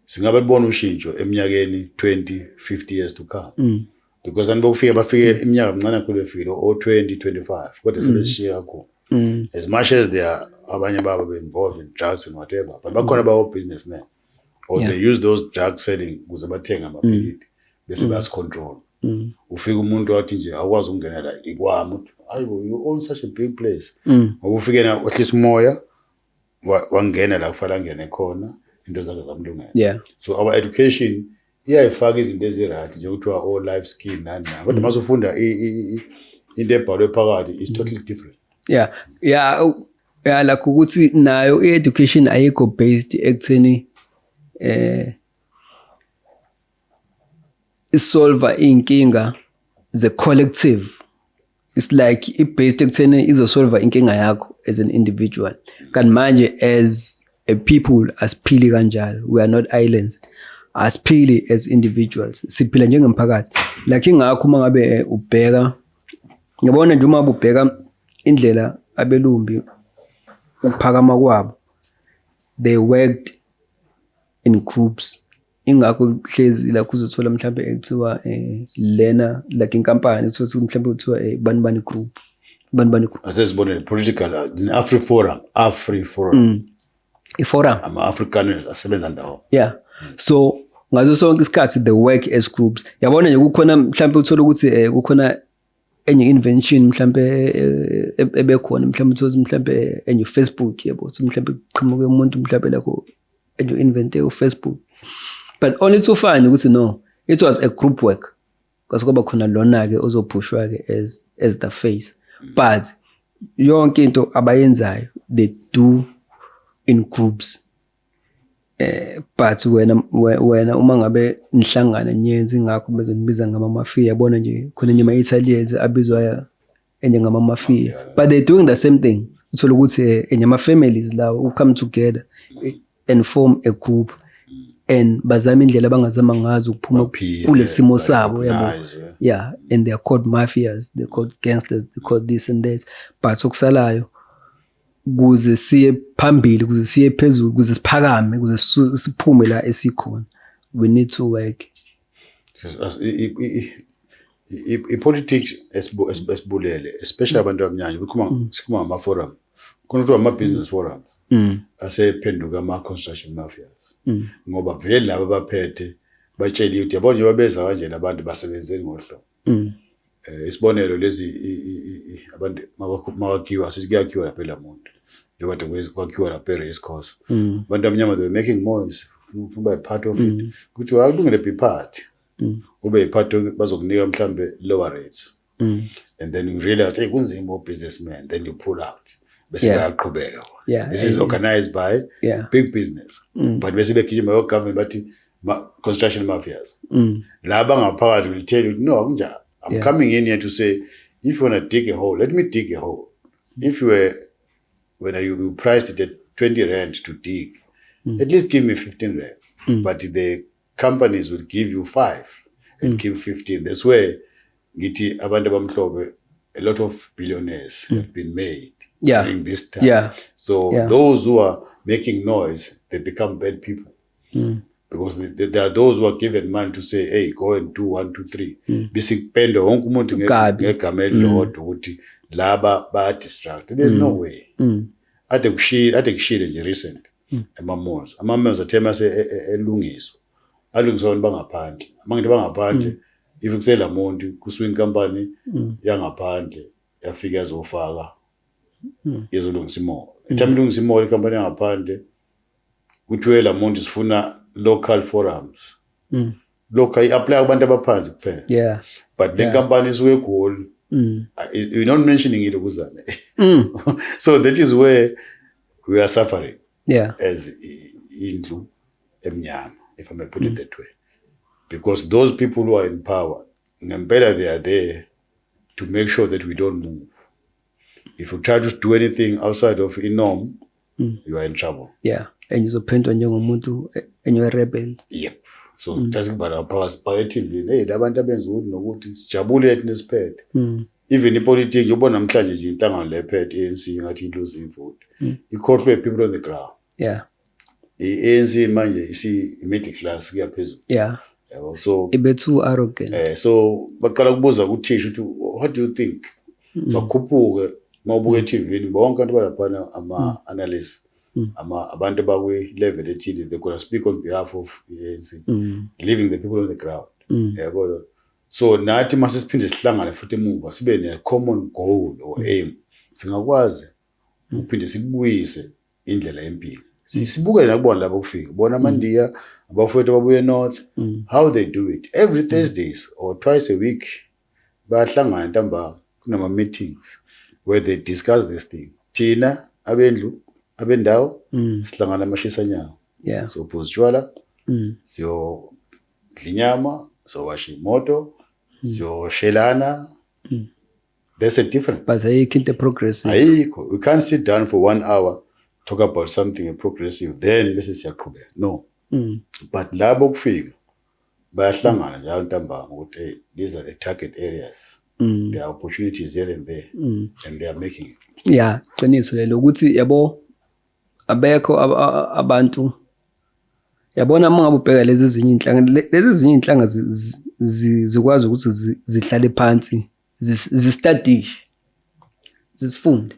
singabe libona ushintsho eminyakeni 20-50 years to come because anibokufika bafike iminyaka emncane kakhulu efile o 20-25 kodwa sebeshiya kakhulu as much as they are abanye babo be involved in drugs and whatever but bakhona bawo businessmen or they use those drug selling ukuze bathenga amaphilisi bese basicontrol ufika umuntu wathi nje akwazi ukungena la ikwami ayibo you own such a big place ngoba ufikena ohlisa umoya wangena la kufanele angene khona into zakhe zamlungela so our education iyayifaka izinto ezirathi nje ukuthiwa all life skill nani kodwa masufunda into ebhalwe phakathi is totally different like ukuthi nayo i-education ayikho based ekutheni isolve inkinga the collective it's like i-based ekutheni izosolve inkinga yakho as an individual kanti manje as a people asiphili kanjalo we are not islands asiphili as individuals siphila njengemphakathi like ingakho uma ngabe ubheka ngiyabona nje uma ubheka indlela abelumbi ukuphakama kwabo they worked in groups ingakho hlezi la kuzothola mhlambe ekuthiwa lena like inkampani uthola mhlambe uthiwa banibani group asesibonele political in AfriForum iforum ama-Afrikaners asebenza ndawo so ngazo sonke isikhathi they work as groups yabona nje kukhona mhlambe uthola ukuthi kukhona enye invention mhlambe ebekhona mhlambe uthola mhlambe enye Facebook yabo uthi mhlambe qhamuke umuntu mhlambe lakho enye invente uFacebook but only to find ukuthi no it was a group work because kuba khona lona ke ozophushwa ke as the face but yonke into abayenzayo they do in groups. But wena uma ngabe nihlangana niyenza ingakho bezonibiza ngama-mafia, yabona nje khona nje ama-Italians abizwa njengama-mafia, but they're doing the same thing. Uthola ukuthi ama-families lawo who come together and form a group and bazama indlela abangazama ngazo ukuphuma kule simo sabo, yabo. Yeah, and they are called mafias, they're called gangsters, they're called this and that. But okusalayo kuze siye phambili, kuze siye phezulu, kuze siphakame, kuze siphume la esikhona, we need to work. I-politics esibulele, especially abantu abanyanya, sikhuluma ngama-forum, khona kuthiwa ama-business forums asephenduka ama-construction mafias. Ngoba vele laba abaphethe batsheliwe ukuthi yabona nje babeza kanje labantu basebenzeni ngohlobo. Isibonelo lezi abantu mawakhiwa sithi kuyakhiwa lapha eLamonti, njengoba kwakhiwa lapha e-race course. Abantu abanyama they were making noise, ufuna be part of it. Kuthi akulungile be part. Ube part bazokunika mhlambe lower rates. And then you realize hey kunzima businessman, then you pull out. Bese bayaqhubeka. This is organized by big business. But bese bekhijima yo government bathi construction mafias. Laba ngaphakathi will tell you no akunjani. I'm coming in here to say, if you want to dig a hole, let me dig a hole. If you were, when you priced it at 20 rand to dig, at least give me 15 rand. But the companies will give you 5 and give 15. That's where Giti Abantu Bamhlobe, a lot of billionaires have been made during this time. So those who are making noise, they become bad people. Because there are those who are given money to say, hey, go and do 1, 2, 3. Basic pendo, wonke umuntu ngegama elilodwa ukuthi laba ba-distract. There's no way. Ade kushile nje recent ama-malls. Ama-malls athe mase elungiswa. Alungiswa abantu bangaphandle. Abantu bangaphandle, if kuseLamonti, kusuka inkampani yangaphandle, yafika yazofaka, yazolungisa imall. Ethamba ilungisa imall, inkampani yangaphandle, kuthiwe eLamonti sifuna local forums. Local apply abantu abaphansi kuphela. But the company is way cool. You're not mentioning it ukuzana. So that is where we are suffering as indlu emnyama, if I may put it that way. Because those people who are in power, ngempela they are there to make sure that we don't move. If you try to do anything outside of norm, you are in trouble. And uzophendwa njengomuntu rebel. So just about our powers palliatively, hey, labantu abenza ukuthi nokuthi sijabule ethi nesiphethe. Even ipolitiki yobona namhlanje nje inhlangano lephethe ANC ngathi inclusive vote. Ikhohlwe people on the ground. I-ANC manje isi middle class kuyaphezulu. So ibe too arrogant. So baqala kubuza uthisha ukuthi what do you think? Bakhuphuke mawubuka eTV bonke abantu balaphana ama-analysts. Abantu bakwi-level ethile, they're going to speak on behalf of the ANC, leaving the people on the ground. So nathi mase siphinde sihlangane futhi emuva sibe ne-common goal or aim, singakwazi ukuphinde sibuyise indlela empilo. Sibukele nakubona labo kufika bona amandiya abafowethu babuye north, how they do it every Thursdays or twice a week. Bahlangana ntambama kunama meetings where they discuss this thing. Thina abendlu abendawo sihlangana amashisa nyawo. So phuza utshwala, siyo dlinyama, so washa imoto, siyo shelana. There's a difference. But ayikho into progressive. Ayikho. We can't sit down for 1 hour, talk about something progressive, then bese siyaqhubeka. No. But labo kufika bayahlangana njalo ntambama ukuthi these are the target areas. There are opportunities here and there, and they are making it. Qiniso lelo ukuthi yabo abekho abantu, yabona uma ngabe ubheka lezi ezinye inhlanga zikwazi ukuthi zihlale phansi zistudish, zifunde,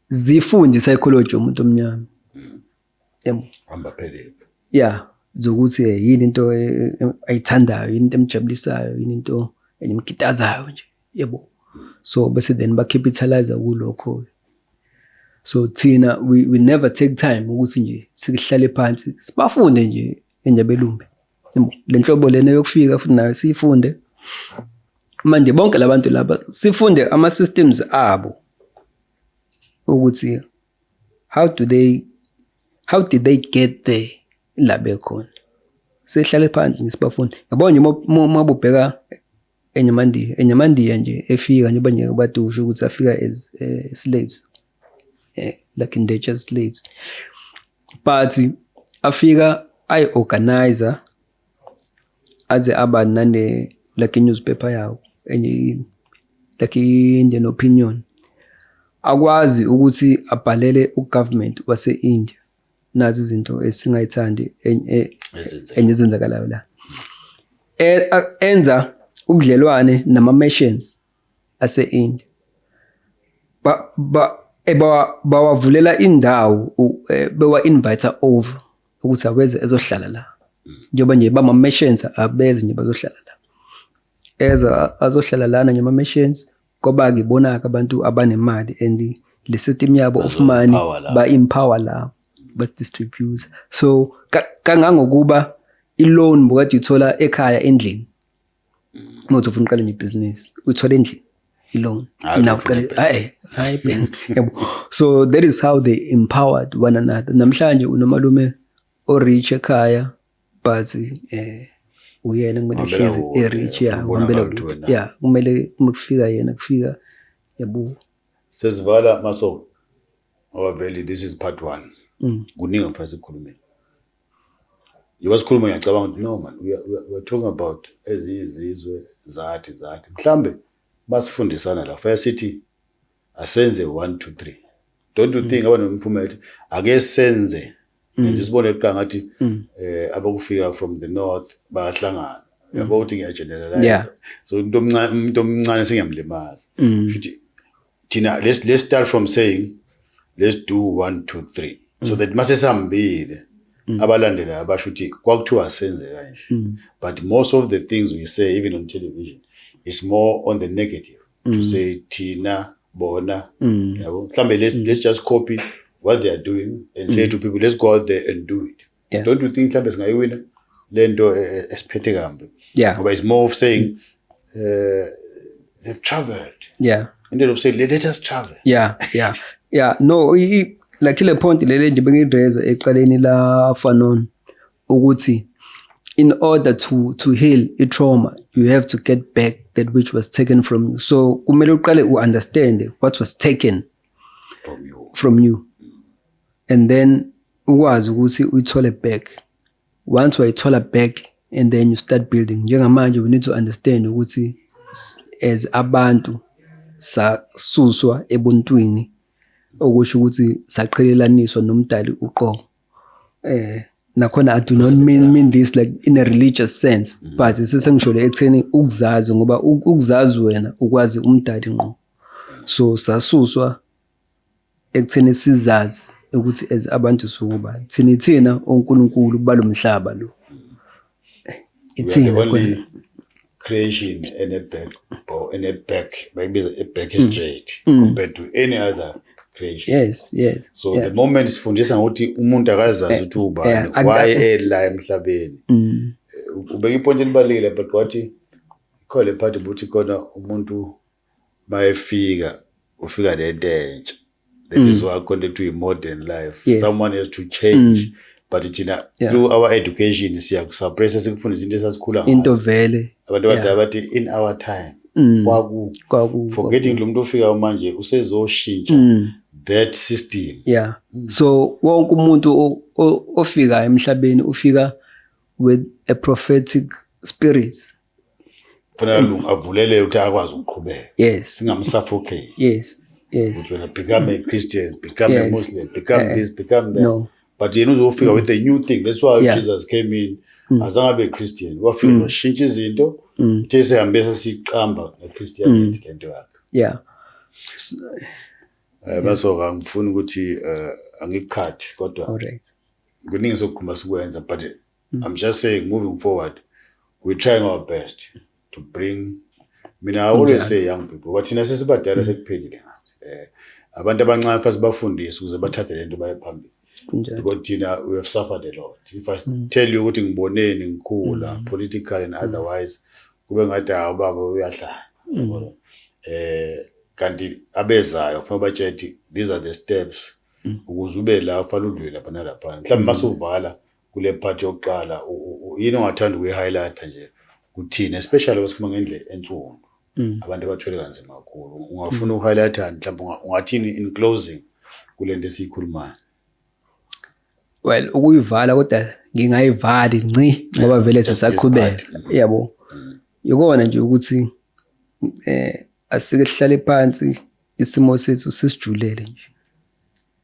zifunde psychology yomuntu omnyama. Hamba phela. Zokuthi yini into ayithandayo, yini into emjabulisayo, yini into enyimkitazayo nje, yebo. So bese then capitalize kulokho. So thina we never take time ukuthi nje sihlale phansi sibafunde nje enjabelumbe. Le nhlobo lena yokufika futhi nayo sifunde. Manje bonke labantu laba sifunde ama systems abo ukuthi how did they get there la bekhona. Sehlale phansi ngisibafuni. Yabona nje uma ubheka eNyamandiya nje efika nje banje badusha ukuthi afika as slaves. Like indentured slaves. But afika organizer aze aba nane like newspaper yawo enye like Indian Opinion. Akwazi ukuthi abhalele ugovernment wase-India nazi izinto esingayithandi ezenzakalayo la. Enza ubudlelwane nama-missions ase-India. Bawavulela indawo bewa-invite over ukuthi aweze ezohlala la. Njengoba nje bama-missions abeze nje bazohlala la. Eza azohlala lana nje ama-missions ngoba ngibona abantu abanemali and le system yabo of money ba-empower la ba-distribute. So kangangokuba i-loan bokade uthola ekhaya endlini. Umuntu ufuna uqala ibhizinisi uthola endlini i-loan. So that is how they empowered one another. Namhlanje unomalume o-rich ekhaya but uyena kumele hlezi e-rich kumele kufika yena kufika yabo. Sesivala Maso. Vele this is part 1. Kuningi mfana sikhulumeni. Yosikhuluma ngiyacabanga ukuthi no man we are talking about ezizwe zathi. Mhlambe masifundisana la faya sithi asenze 1 2 3. Don't you think abanomphumela ake senze nje sibone eqanga ngathi abakufika from the north bahlangana. Yabo uthi ngiyageneralize. So umuntu omncane singiyamlimaza. Futhi Tina, let's start from saying, let's do 1, 2, 3. So that mase sambile abalandela abashuthi kwakuthiwa senze kanje. But most of the things we say even on television is more on the negative. To say Tina, bona, yabo. Mhlambe let's just copy what they are doing and say to people, let's go out there and do it. Don't you think mhlambe singayiwina lento esiphethe kambe? But it's more of saying they've traveled. Instead of saying, let us travel. No, like ile point lele nje bengidreza eqaleni la fanon ukuthi in order to heal a trauma you have to get back that which was taken from you. So kumele uqale understand what was taken from you. And then ukwazi ukuthi uyithole back. Once uyithola back and then you start building. Njengamanje we need to understand ukuthi as abantu sasuswa ebuntwini okusho ukuthi saqhelelaniswa nomdali uqobo. Nakhona I do not mean this like in a religious sense, but sesengisholo ekutheni ukuzazi ngoba ukuzazi wena ukwazi umdali ngqo. So sasuswa ekutheni sizazi ukuthi as abantu sukuba thina uNkulunkulu balomhlaba lo. Ithina creation and a back maybe a back straight compared to any other creation. Yes. So the moment sifundisa ukuthi umuntu akazazi ukuthi ubani why la emhlabeni. Ubeka ipoint elibalile but wathi call a part ukuthi khona umuntu mayefika ufika lententsha. That is why according to modern life someone has to change. But through our education siyakusuppress sikufundisa into esasikhula ngazo. Into vele. Abantu badala bathi in our time kwaku forgetting lo muntu ofika manje usezoshintsha that system. So wonke umuntu ofika emhlabeni ufika with a prophetic spirit. Fanele avulele ukuthi akwazi ukuqhubeka. Singamsuffocate. Yes. Ukuthi wena become a Christian, become a Muslim, become this, become that. No. But you know uzofika with a new thing. That's why Jesus came in as a Christian. Wafika washintsha izinto. Jese hambesa siqamba neChristianity lento yakhe. Baso ngifuna ukuthi angikukhathi kodwa kuningi sokukhumba sikwenza but I'm just saying moving forward we're trying our best to bring I always say young people but thina sesibadala sekuphelile ngathi abantu abancane fast bafundise ukuze bathathe lento baye phambili. Because we have suffered a lot. If I tell you ukuthi ngiboneni ngikhula politically and otherwise kube ngathi baba uyahlala. kanti abezayo kufanele batshele these are the steps ukuze ube la ufanele udlule lapha nalapha mhlawumbe masuvala kule part yokuqala yini ongathanda ukuyi-highlighta nje kuthina especially wasikhuluma ngendlela ensundu abantu abathwele kanzima kakhulu ungafuna ukuhighlighta mhlawumbe ungathini in closing kule nto esiyikhulumayo. Well, ukuyivala kodwa ngingayivali nci ngoba vele sisaqhubeka yabo. Yikona nje ukuthi asike sihlale phansi isimo sethu sisijulele nje.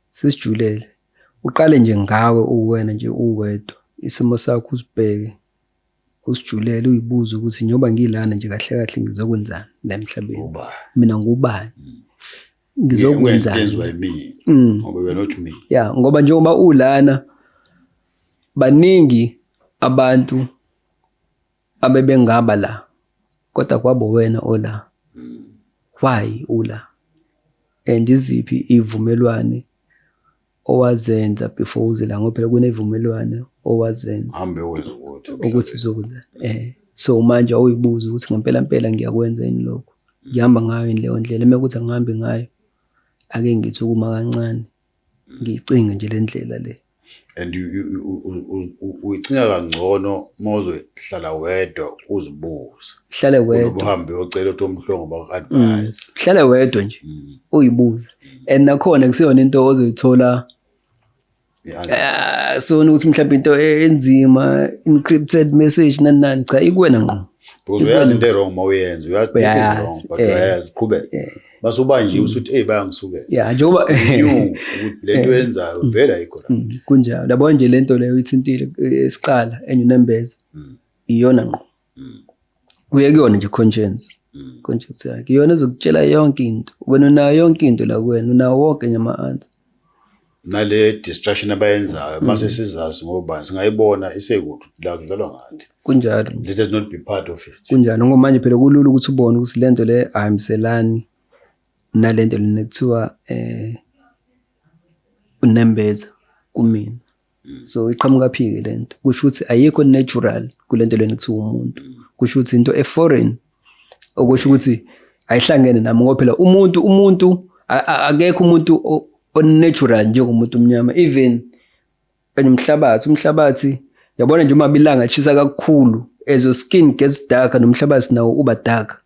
Sisijulele. Uqale nje ngawe uwena nje uwedwa. Isimo sakho usibheke. Usijulele uyibuze ukuthi njoba ngilana nje kahle kahle ngizokwenzani la emhlabeni. Mina ngubani? Ngizokwenzani ngoba we not me. Yeah, ngoba njengoba ulana baningi abantu abebengaba la kodwa kwabo wena ola. Why ula? And iziphi ivumelwane owazenza before uzela ngoba phela kunevumelwane owazenza hambe wenza ukuthi uzokwenza. So manje awuyibuza ukuthi ngempela ngiyakwenza yini lokho. Ngihamba ngayo leyo ndlela mekuthi angihambi ngayo ake ngithi ukuma kancane ngicinge nje le ndlela le. And uyicinga kangcono mozohlala wedwa uzibuza. Hlale wedwa. Uhambe uyocela uTomhlongo baku-advise. Hlale wedwa nje uyibuza. And nakhona kusiyona into ozoyithola so ukuthi mhlawumbe into enzima encrypted message nani cha ikuwena ngqo. Because uyazi into wrong mawuyenza uyazi this is wrong but uyazi qhubeka. Basuba nje usuthi bayangisukela. Yeah njengoba lento yenzayo vela ayikho la. Kunjalo labo nje lento leyo ithintile esiqala enyunembeza. Iyona ngqo. Kuye kuyona nje conscience. Conscience yakhe iyona ezokutshela yonke into. Wena unayo yonke into la kuwena unawo wonke nyama-answer. Nale distraction abayenzayo mase sizazi ngoba singayibona isekude la kudlalwa ngathi. Kunjalo. Let us not be part of it. Kunjalo ngoba manje phela kulula ukuthi ubone ukuthi lento le ayihambiselani nalento lenekuthiwa unembeza kumina. So iqhamuka phike lento. Kusho ukuthi ayikho natural kulento lenekuthiwa umuntu. Kusho ukuthi into e-foreign okusho ukuthi ayihlangene nami ngoba phela umuntu akekho umuntu on-natural njengomuntu omnyama. Even umhlabathi yabona nje uma bilanga lishisa kakhulu as your skin gets darker nomhlabathi nawo uba dark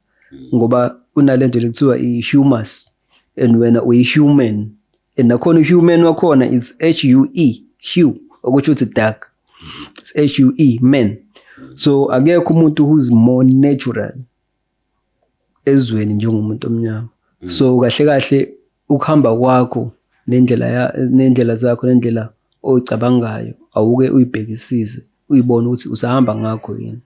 ngoba unalento lekuthiwa i-humus and wena uyi-human and nakhona i-human wakhona is H-U-E hue okusho ukuthi dark. It's H-U-E man. So akekho umuntu who's more natural ezweni njengomuntu omnyama. So kahle kahle ukuhamba kwakho nendlela zakho nendlela oyicabangayo awuke uyibhekisise uyibone ukuthi usahamba ngakho yini.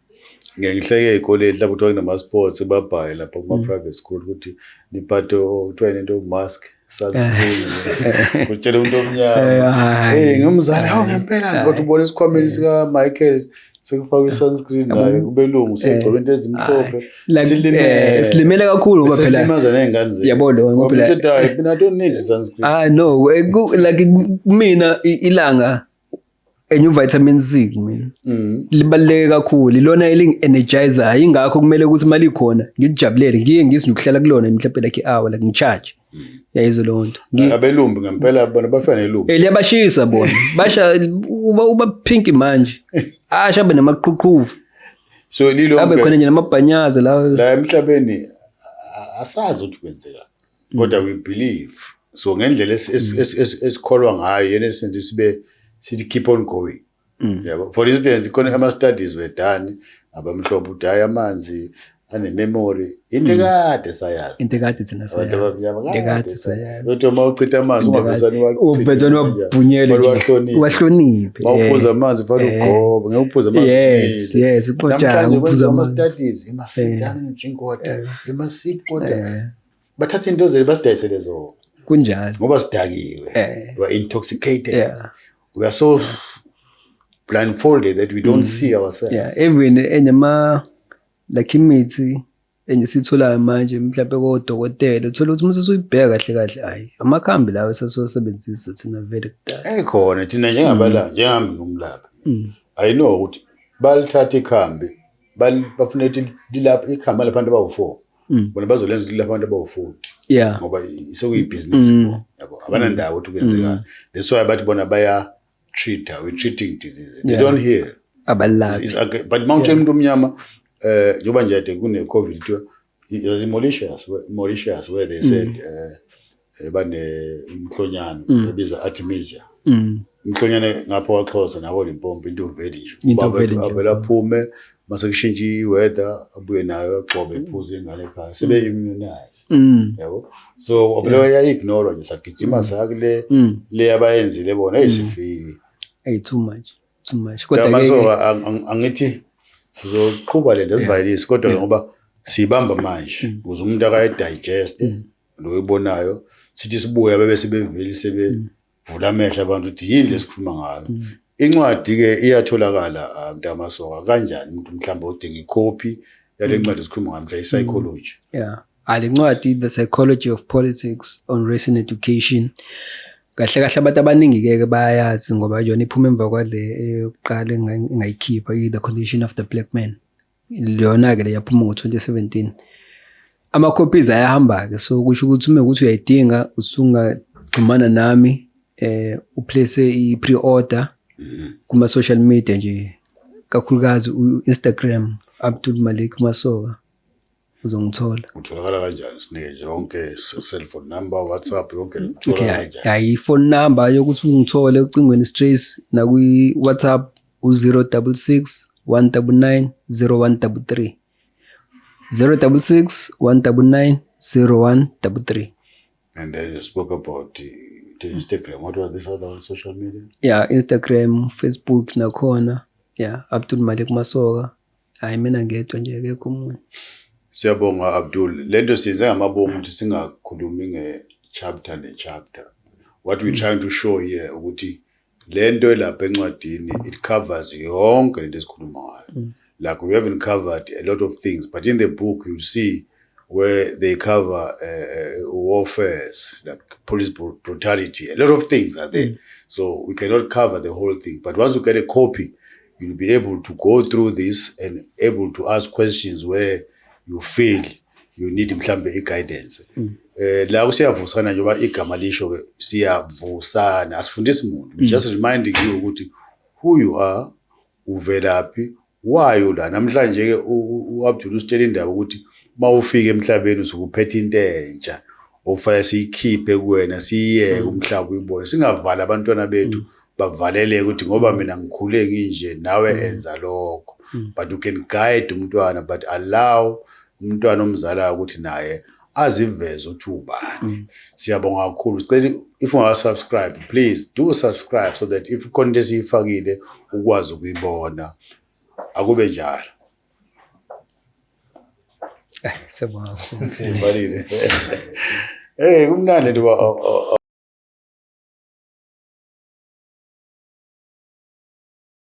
Ngihleke ezikoleni mhlawumbe kuthiwa kunama-sports babhaye lapho kuma-private school ukuthi niphatho kuthiwa into mask sunscreen kutshela umuntu omnyama ngumzali hawu ngempela kodwa ubona esikhwameni sika-Michael sekufakwe i-sunscreen nayo kubelungu segcobe into ezimhlophe silimele kakhulu ngoba phela silimaza ney'ngane zethu. Yabona ngoba phela mina I don't need sunscreen. No like mina ilanga enye vitamin C mina libaluleke kakhulu ilona eling-energizer ingakho kumele ukuthi mali ikhona ngijabulele ngiye ngisinukuhlala kulona mhlawumbe like i-hour like ngicharge yayizo leyo nto. Abelumbi ngempela bona bafana nelumbi liyabashisa bona basha uba pink manje asha abe namaqhuqhuvu so lilo abe khona nje namabhanyaza la emhlabeni asazi ukuthi kwenzeka kodwa we believe so ngendlela esikholwa ngayo yena esenze sithi keep on going. Yeah, for instance khona ama-studies were done abamhlophe ukuthi hayi amanzi ane-memory into kade sayazi thina sayazi kodwa uma uchitha amanzi ungavesani wabhunyele uwahloniphe mawuphuza amanzi fanele ugobe ngeke uphuze amanzi yes namhlanje kwenza ama-studies ima-sit down and drink water ima-sip water bathatha into zeli basidayisele zona kunjalo ngoba sidakiwe we are intoxicated we are so blindfolded that we don't see ourselves. Even enema like imithi engisitholayo manje mhlawumbe kodokotela uthola ukuthi mase usuyibheka kahle kahle hayi amakhambi lawo esasosebenzisa thina vele kudala ekhona thina njengabala njengami ngumlaphi I know ukuthi balithatha ikhambi bafuna ukuthi dilapha ikhambi lapha abantu bawu4 bona bazolenza labantu abawu-40 yeah ngoba sekuyibhizinisi yabo abanandawo ukuthi kwenzekani. That's why bathi bona we treating disease they don't hear abalaphi but mawutshela umuntu omnyama njengoba nje ade kune-COVID Mauritius where they said umhlonyana ebiza Artemisia umhlonyana ngapha kwaXhosa nawo limpompi into veli nje abela phume mase kushintsha iweather abuye nayo agcobe iphuze ingane ekhaya sebe immunize yabo so abela ya-ignore nje sagijima sakule le abayenzile bona eyisifiki too much kodwa so angithi sizoqhubha le nto sivalisi kodwa ngoba sibamba manje ukuze umuntu akayidigest lo uyibonayo sithi sibuya bebe sebeveli sebevula amehlo abantu ukuthi yini lesikhuluma ngayo. Incwadi ke iyatholakala Mntamasoka kanjani umuntu mhlawumbe udinga icopy yale ncwadi esikhuluma ngayo mhla psychology le ncwadi The Psychology of Politics on Race and Education kahle abantu abaningi ke bayayazi ngoba yona iphuma emva kwale eyokuqala engayikhipha The Condition of the Black Man. Liyona ke yaphuma ngo-2017. Ama-copies ayahamba-ke so kusho ukuthi uma ukuthi uyayidinga usungaxhumana nami uplace i-pre-order kuma-social media nje kakhulukazi u-Instagram Abdul Malik Masoka uzongithola. Utholakala kanjani sinike nje yonke cellphone number WhatsApp yonke utholakala kanjani? I-phone number yokuthi ungithole ucingweni stress nakwi-WhatsApp u-066 199 0133 066 199 0133. And then you spoke about the Instagram. What was this other social media? Instagram, Facebook nakhona. Abdul Malik Masoka. Hayi mina ngedwa nje akekho umuntu. Siyabonga Abdul. Lento siyenze ngamabomu ukuthi singakhulumi nge-chapter ne-chapter. What we're trying to show here ukuthi lento elapha encwadini it covers yonke lento esikhuluma ngayo. Like we haven't covered a lot of things, but in the book you'll see where they cover warfare, like police brutality. A lot of things are there. So we cannot cover the whole thing. But once you get a copy, you'll be able to go through this and able to ask questions where you feel you need mhlambe guidance. La kusiyavusana njengoba igama lisho ke siyavusana asifundisi umuntu. We just reminding you ukuthi who you are, uvelaphi, why ula. Namhlanje ke uAbdul usitshela indaba ukuthi mawufika emhlabeni usukuphethe into entsha ofana siyikhiphe kuwena siyeke umhlaba uyibone singavala abantwana bethu bavaleleke ukuthi ngoba mina ngikhule nginje nawe enza lokho. But you can guide umntwana but allow umntwana omzala ukuthi naye aziveze ukuthi ubani. Siyabonga kakhulu. If you want to subscribe, please do subscribe so that if content siyifakile ukwazi ukuyibona. Akube njalo. Siyabonga kakhulu. Sibalile. Kumnandi nje